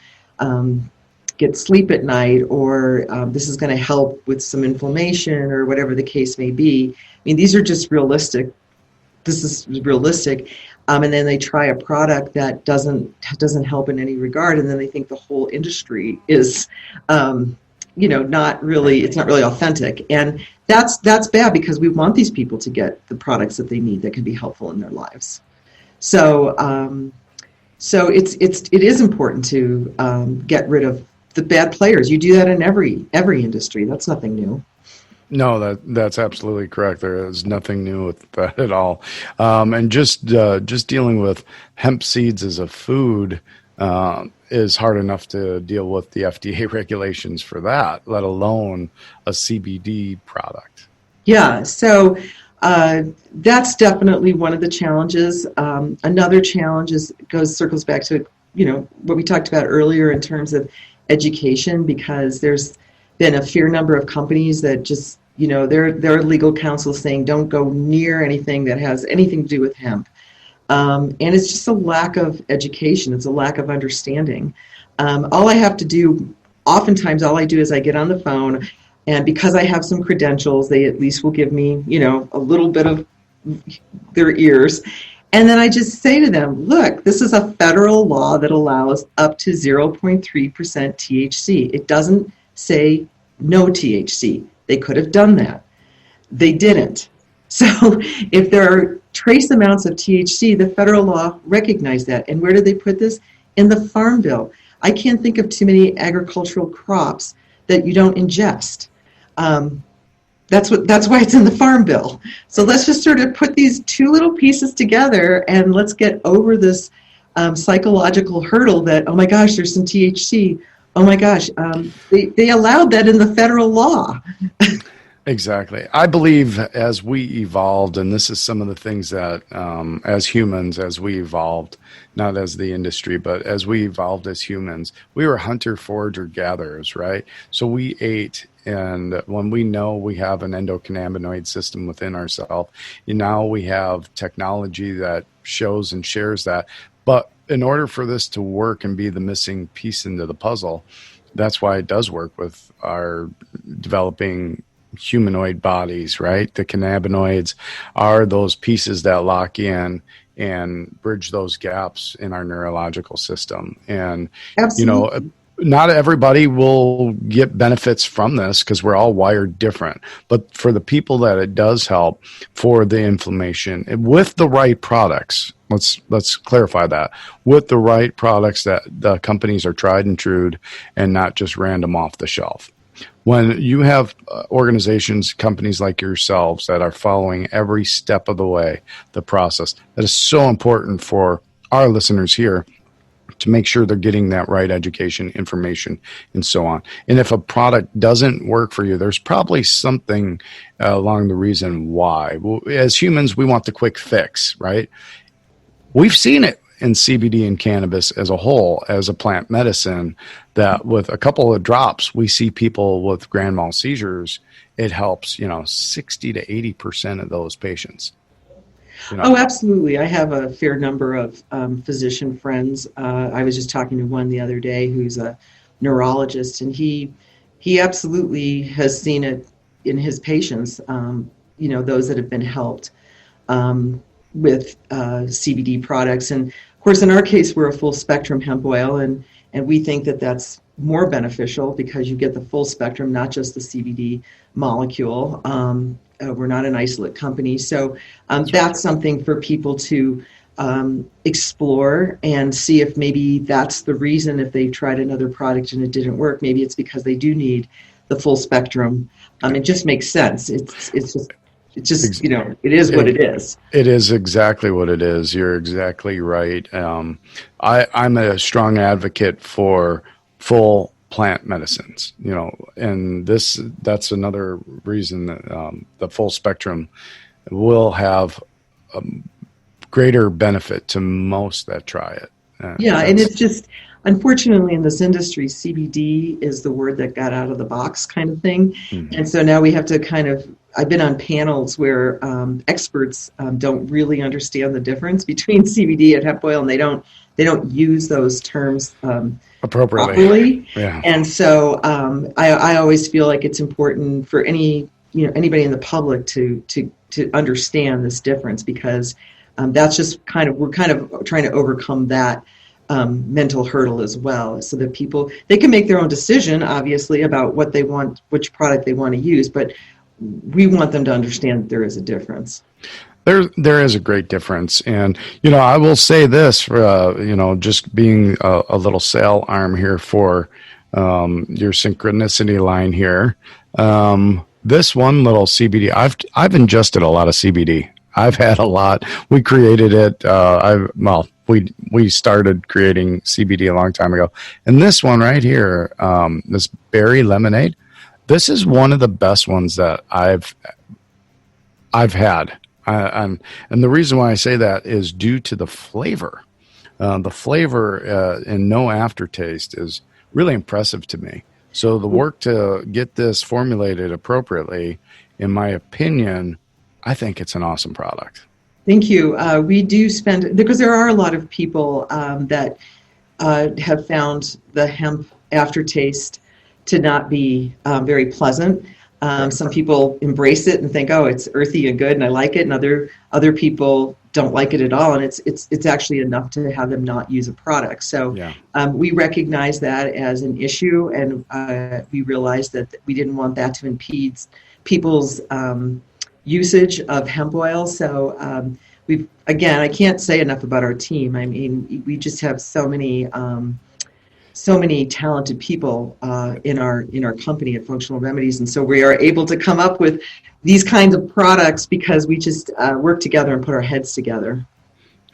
get sleep at night, or this is going to help with some inflammation, or whatever the case may be. I mean, these are just realistic. This is realistic, and then they try a product that doesn't help in any regard, and then they think the whole industry is, not really. It's not really authentic, and that's bad, because we want these people to get the products that they need that can be helpful in their lives. So, it is important to get rid of the bad players. You do that in every industry. That's nothing new. No, that's absolutely correct. There is nothing new with that at all. And just dealing with hemp seeds as a food is hard enough to deal with the FDA regulations for that, let alone a CBD product. Yeah, so that's definitely one of the challenges. Another challenge circles back to what we talked about earlier in terms of education, because there's been a fair number of companies that just, their legal counsel saying don't go near anything that has anything to do with hemp. And it's just a lack of education. It's a lack of understanding. Oftentimes all I do is I get on the phone, and because I have some credentials, they at least will give me, a little bit of their ears. And then I just say to them, look, this is a federal law that allows up to 0.3% THC. It doesn't say no THC. They could have done that. They didn't. So if there are trace amounts of THC, the federal law recognized that. And where did they put this? In the Farm Bill. I can't think of too many agricultural crops that you don't ingest. That's why it's in the Farm Bill. So let's just sort of put these two little pieces together, and let's get over this psychological hurdle that, oh my gosh, there's some THC. Oh my gosh, they allowed that in the federal law. Exactly. I believe as we evolved, and this is some of the things that as humans, as we evolved, not as the industry, but as we evolved as humans, we were hunter, forager, gatherers, right? So we ate, and when we know we have an endocannabinoid system within ourselves, now we have technology that shows and shares that. But in order for this to work and be the missing piece into the puzzle, that's why it does work with our developing humanoid bodies, right? The cannabinoids are those pieces that lock in and bridge those gaps in our neurological system. And, Absolutely. Not everybody will get benefits from this because we're all wired different. But for the people that it does help for the inflammation, with the right products, let's clarify that, with the right products that the companies are tried and true and not just random off the shelf. When you have organizations, companies like yourselves that are following every step of the way, the process, that is so important for our listeners here to make sure they're getting that right education, information, and so on. And if a product doesn't work for you, there's probably something along the reason why. As humans, we want the quick fix, right? We've seen it in CBD and cannabis as a whole, as a plant medicine, that with a couple of drops, we see people with grand mal seizures. It helps, 60 to 80% of those patients. Oh, absolutely. I have a fair number of physician friends. I was just talking to one the other day who's a neurologist, and he absolutely has seen it in his patients, those that have been helped with CBD products. And of course, in our case, we're a full spectrum hemp oil, and we think that that's more beneficial because you get the full spectrum, not just the CBD molecule. We're not an isolate company. So that's something for people to explore and see if maybe that's the reason. If they tried another product and it didn't work, maybe it's because they do need the full spectrum. It just makes sense. It's just it is what it is. It is exactly what it is. You're exactly right. I'm a strong advocate for full plant medicines, and that's another reason that the full spectrum will have a greater benefit to most that try it. Yeah, and it's just, unfortunately, in this industry, CBD is the word that got out of the box kind of thing. Mm-hmm. And so now we have to I've been on panels where experts don't really understand the difference between CBD and hemp oil, and they don't use those terms appropriately. Properly. Yeah. And so I always feel like it's important for anybody in the public to understand this difference, because that's just we're kind of trying to overcome that mental hurdle as well, so that they can make their own decision, obviously, about what they want, which product they want to use, but we want them to understand that there is a difference. There is a great difference. And, I will say this, just being a little sale arm here for your synchronicity line here. This one little CBD, I've ingested a lot of CBD. I've had a lot. We created it. We started creating CBD a long time ago. And this one right here, this berry lemonade, this is one of the best ones that I've had. And the reason why I say that is due to the flavor. The flavor and no aftertaste is really impressive to me. So the work to get this formulated appropriately, in my opinion, I think it's an awesome product. Thank you. We do spend, because there are a lot of people that have found the hemp aftertaste to not be very pleasant. Some people embrace it and think, oh, it's earthy and good and I like it, and other people don't like it at all, and it's actually enough to have them not use a product. So we recognize that as an issue, and we realized that we didn't want that to impede people's usage of hemp oil. So I can't say enough about our team. I mean, we just have so many talented people in our company at Functional Remedies, and so we are able to come up with these kinds of products because we just work together and put our heads together.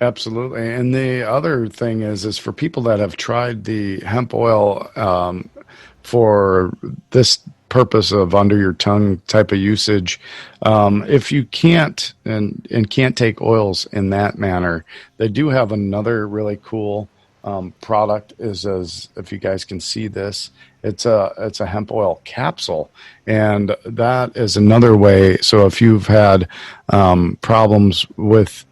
Absolutely. And the other thing is for people that have tried the hemp oil for this purpose of under your tongue type of usage, if you can't and can't take oils in that manner, they do have another really cool product. As if you guys can see this, it's a hemp oil capsule, and that is another way. So if you've had problems with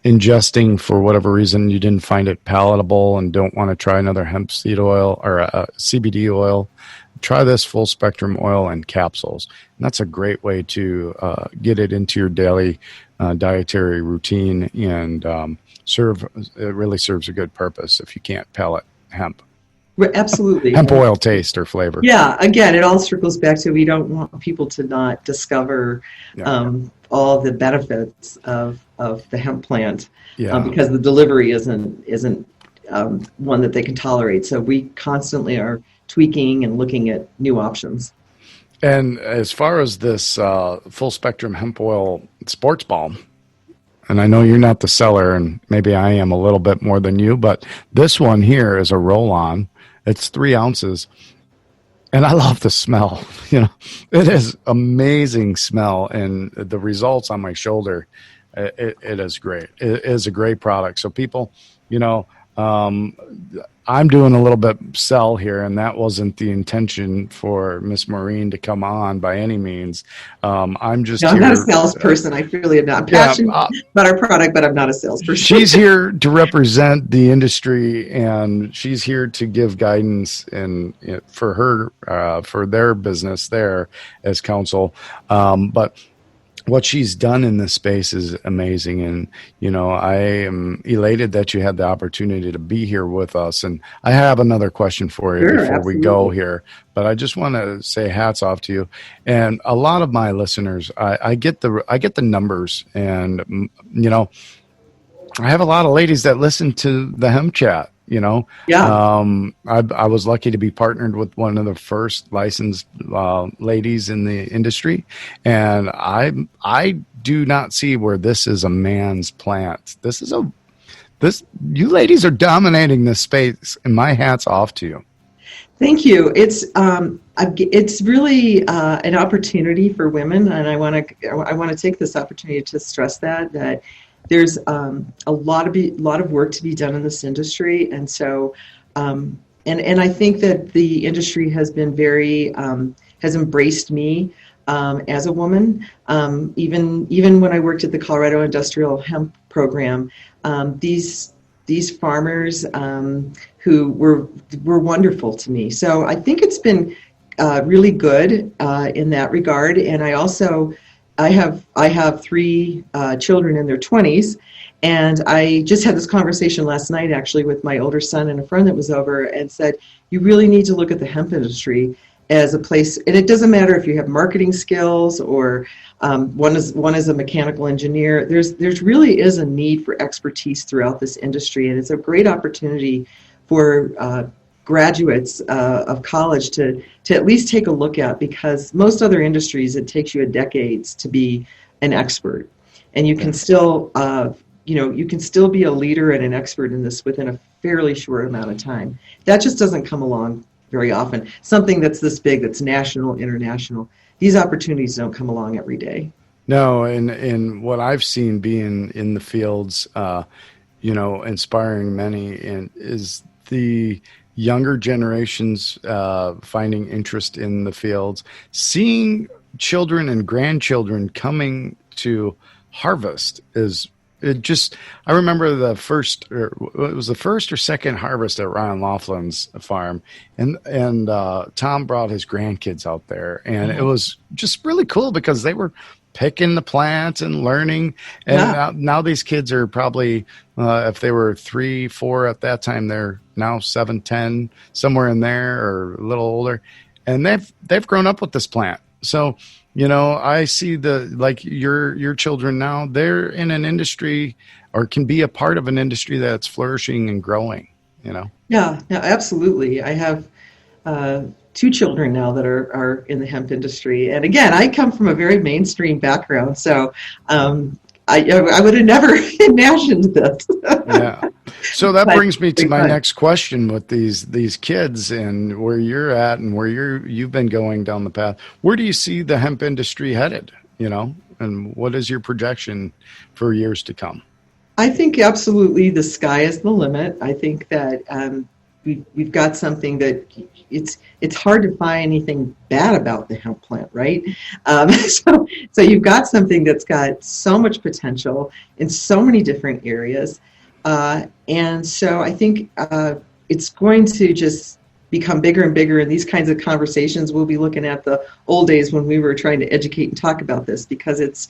ingesting for whatever reason, you didn't find it palatable and don't want to try another hemp seed oil or a CBD oil, try this full spectrum oil and capsules. And that's a great way to get it into your daily dietary routine, and it really serves a good purpose if you can't pellet hemp. Absolutely. Hemp oil taste or flavor. Yeah, again, it all circles back to, we don't want people to not discover all the benefits of the hemp plant, because the delivery isn't one that they can tolerate. So we constantly are tweaking and looking at new options. And as far as this full spectrum hemp oil sports balm, and I know you're not the seller, and maybe I am a little bit more than you, but this one here is a roll-on. It's 3 ounces, and I love the smell. It is amazing smell, and the results on my shoulder, it is great. It is a great product. So people, I'm doing a little bit sell here, and that wasn't the intention for Miss Maureen to come on by any means. I'm just I'm not a salesperson. I really am not passionate about our product, but I'm not a salesperson. She's here to represent the industry, and she's here to give guidance for her for their business there as counsel. But what she's done in this space is amazing. And, I am elated that you had the opportunity to be here with us. And I have another question for you before we go here, but I just want to say hats off to you. And a lot of my listeners, I get the numbers, and, I have a lot of ladies that listen to the Hemp Chat. I was lucky to be partnered with one of the first licensed ladies in the industry, and I do not see where this is a man's plant. You ladies are dominating this space, and my hat's off to you. Thank you. It's really an opportunity for women, and I want to take this opportunity to stress that a lot of work to be done in this industry, and so and I think that the industry has been very has embraced me as a woman. Even when I worked at the Colorado Industrial Hemp Program, these farmers who were wonderful to me. So I think it's been really good in that regard. And I have three children in their 20s, and I just had this conversation last night actually with my older son and a friend that was over, and said, you really need to look at the hemp industry as a place, and it doesn't matter if you have marketing skills or one is a mechanical engineer. There's really is a need for expertise throughout this industry, and it's a great opportunity for graduates of college to at least take a look at, because most other industries, it takes you decades to be an expert, and you can still you can still be a leader and an expert in this within a fairly short amount of time. That just doesn't come along very often. Something that's this big, that's national, international, these opportunities don't come along every day. No, and what I've seen being in the fields, inspiring many, is the younger generations finding interest in the fields, seeing children and grandchildren coming to harvest I remember it was the first or second harvest at Ryan Laughlin's farm, and Tom brought his grandkids out there, and it was just really cool because they were picking the plants and learning. And now these kids are probably, if they were 3, 4 at that time, they're now 7, 10, somewhere in there, or a little older, and they've grown up with this plant. So, I see your children now, they're in an industry, or can be a part of an industry that's flourishing and growing, Yeah, absolutely. I have 2 children now that are in the hemp industry. And again, I come from a very mainstream background, so I would have never imagined this. Yeah. So that brings me to my next question with these kids and where you're at and where you've been going down the path. Where do you see the hemp industry headed, and what is your projection for years to come? I think absolutely the sky is the limit. I think that we've got something that it's hard to find anything bad about the hemp plant, right? So you've got something that's got so much potential in so many different areas. And so I think it's going to just become bigger and bigger. And these kinds of conversations, we'll be looking at the old days when we were trying to educate and talk about this, because it's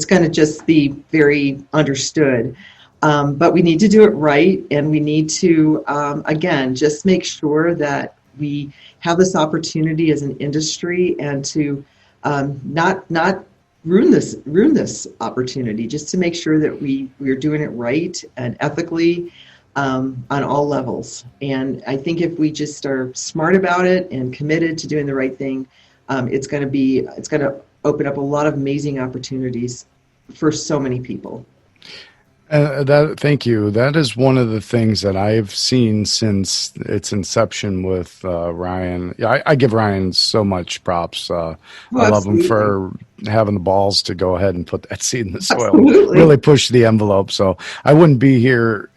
going to just be very understood. But we need to do it right. And we need to, again, just make sure that we have this opportunity as an industry, and to not ruin this opportunity, just to make sure that we're doing it right and ethically on all levels. And I think if we just are smart about it and committed to doing the right thing, it's going to open up a lot of amazing opportunities for so many people. Thank you. That is one of the things that I've seen since its inception with Ryan. I give Ryan so much props. I love him for having the balls to go ahead and put that seed in the soil, really push the envelope. So I wouldn't be here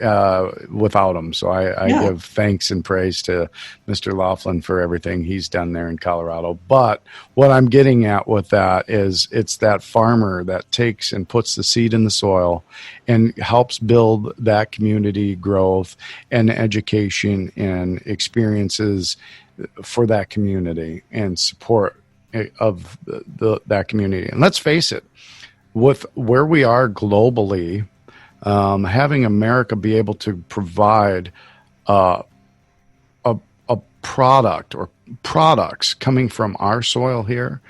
without him. So I give thanks and praise to Mr. Laughlin for everything he's done there in Colorado. But what I'm getting at with that is it's that farmer that takes and puts the seed in the soil and helps build that community growth and education and experiences for that community and support of that community. And let's face it, with where we are globally, having America be able to provide a product or products coming from our soil here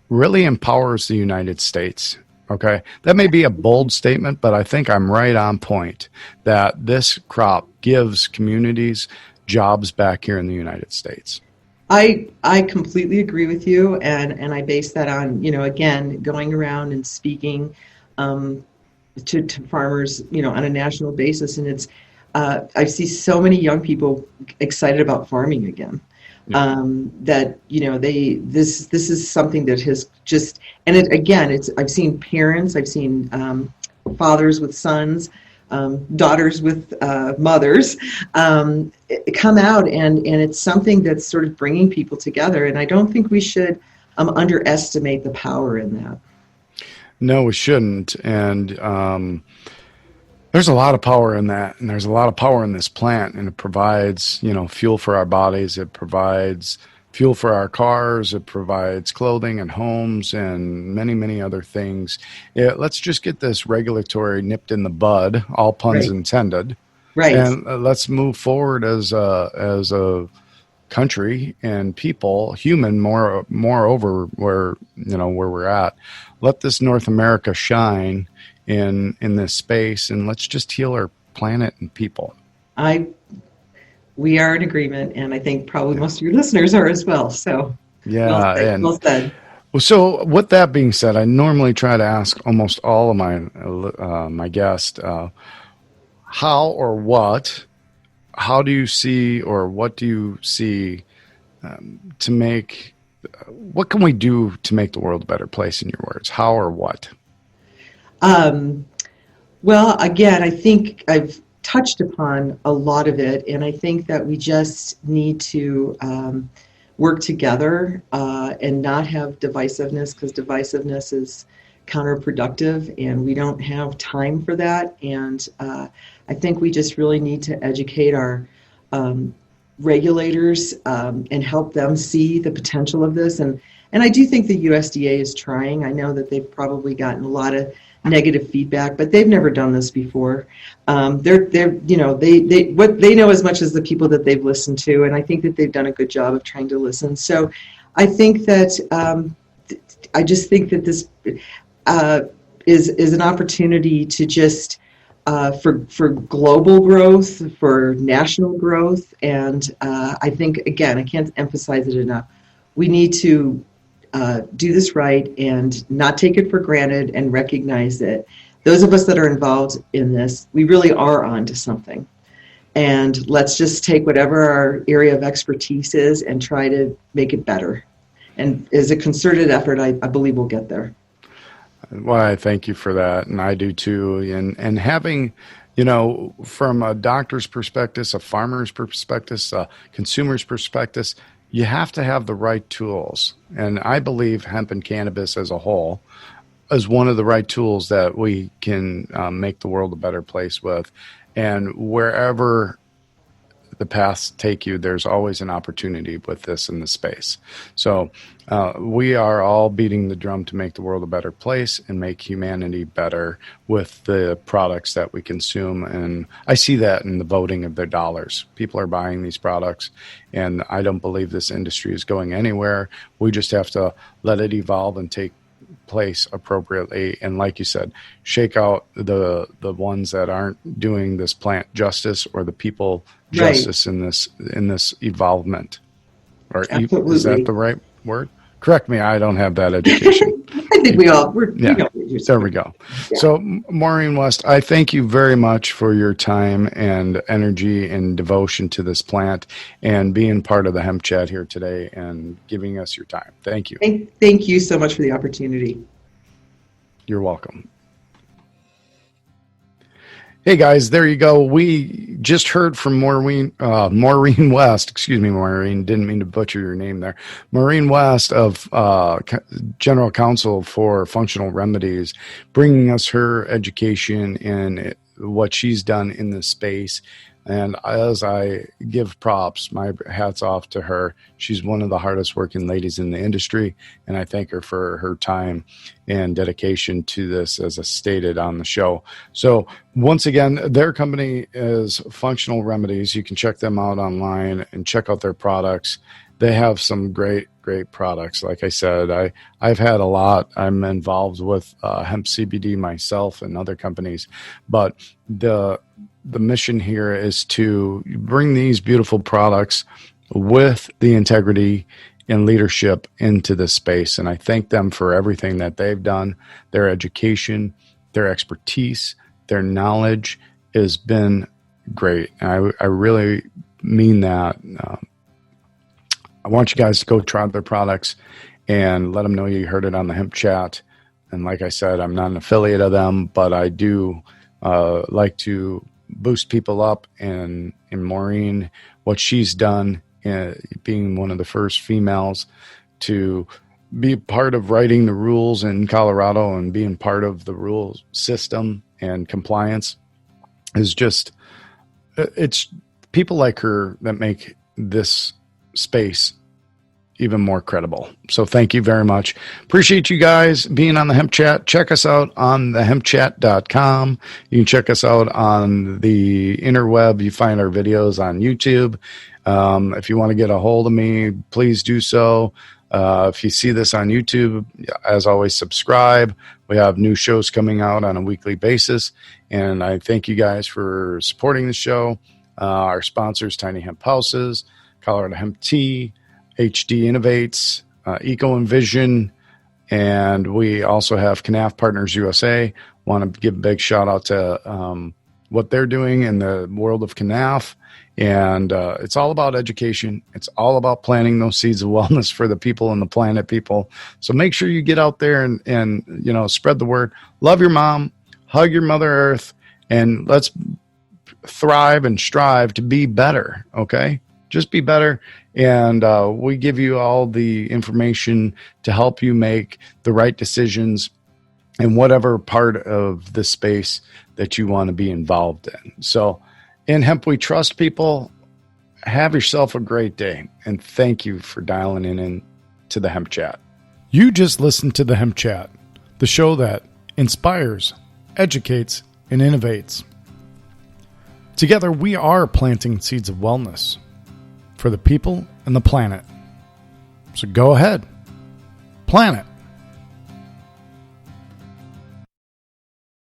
really empowers the United States. Okay, that may be a bold statement, but I think I'm right on point that this crop gives communities jobs back here in the United States. I completely agree with you, and I base that on, again, going around and speaking to farmers, on a national basis, and it's I see so many young people excited about farming again. That this is something that has just, and I've seen parents, I've seen fathers with sons, daughters with mothers, come out, and it's something that's sort of bringing people together. And I don't think we should underestimate the power in that. No, we shouldn't. And there's a lot of power in that, and there's a lot of power in this plant, and it provides, fuel for our bodies. It provides fuel for our cars. It provides clothing and homes and many, many other things. Let's just get this regulatory nipped in the bud, all puns intended. Right. And let's move forward as a country and people, moreover, where we're at. Let this North America shine in this space, and let's just heal our planet and people. We are in agreement, and I think probably most of your listeners are as well. So, well said. So, with that being said, I normally try to ask almost all of my guests, how do you see, or what do you see to make? What can we do to make the world a better place? In your words, how or what? Well, again, I think I've touched upon a lot of it, and I think that we just need to work together and not have divisiveness, because divisiveness is counterproductive, and we don't have time for that. And I think we just really need to educate our regulators and help them see the potential of this. And I do think the USDA is trying. I know that they've probably gotten a lot of negative feedback, but they've never done this before. They know as much as the people that they've listened to, and I think that they've done a good job of trying to listen. So I think that I just think that this is an opportunity to just for global growth, for national growth, and I think, again, I can't emphasize it enough. We need to do this right and not take it for granted, and recognize that those of us that are involved in this, we really are onto something. And let's just take whatever our area of expertise is and try to make it better. And as a concerted effort, I believe we'll get there. Well, I thank you for that, and I do too. And having, from a doctor's perspective, a farmer's perspective, a consumer's perspective, you have to have the right tools. And I believe hemp and cannabis as a whole is one of the right tools that we can make the world a better place with. And wherever the paths take you, there's always an opportunity with this in the space. So we are all beating the drum to make the world a better place and make humanity better with the products that we consume. And I see that in the voting of their dollars. People are buying these products, and I don't believe this industry is going anywhere. We just have to let it evolve and take place appropriately, and like you said, shake out the ones that aren't doing this plant justice, or the people justice in this evolvement. Or is that the right word? Correct me, I don't have that education. I think we all there we go. Yeah. So Maureen West, I thank you very much for your time and energy and devotion to this plant, and being part of the Hemp Chat here today and giving us your time. Thank you. Thank you so much for the opportunity. You're welcome. Hey guys, there you go. We just heard from Maureen West. Excuse me, Maureen. Didn't mean to butcher your name there. Maureen West of General Counsel for Functional Remedies, bringing us her education and what she's done in this space. And as I give props, my hat's off to her. She's one of the hardest working ladies in the industry, and I thank her for her time and dedication to this, as I stated on the show. So once again, their company is Functional Remedies. You can check them out online and check out their products. They have some great products. Like I said, I've had a lot. I'm involved with hemp CBD myself and other companies, but the mission here is to bring these beautiful products with the integrity and leadership into this space. And I thank them for everything that they've done. Their education, their expertise, their knowledge has been great. And I really mean that. I want you guys to go try their products and let them know you heard it on the Hemp Chat. And like I said, I'm not an affiliate of them, but I do like to boost people up. And in Maureen, what she's done, being one of the first females to be part of writing the rules in Colorado and being part of the rules system and compliance, is just, it's people like her that make this space even more credible. So thank you very much. Appreciate you guys being on the Hemp Chat. Check us out on thehempchat.com. You can check us out on the interweb. You find our videos on YouTube. If you want to get a hold of me, please do so. If you see this on YouTube, as always, subscribe. We have new shows coming out on a weekly basis. And I thank you guys for supporting the show. Our sponsors, Tiny Hemp Houses, Colorado Hemp Tea, HD Innovates, Eco Envision, and we also have Canaf Partners USA. Want to give a big shout out to what they're doing in the world of Canaf. And it's all about education. It's all about planting those seeds of wellness for the people and the planet people. So make sure you get out there and you know, spread the word. Love your mom, hug your Mother Earth, and let's thrive and strive to be better, okay? Just be better. And we give you all the information to help you make the right decisions in whatever part of the space that you want to be involved in. So in Hemp We Trust, people, have yourself a great day. And thank you for dialing in to the Hemp Chat. You just listened to the Hemp Chat, the show that inspires, educates, and innovates. Together, we are planting seeds of wellness for the people and the planet. So go ahead, plant it.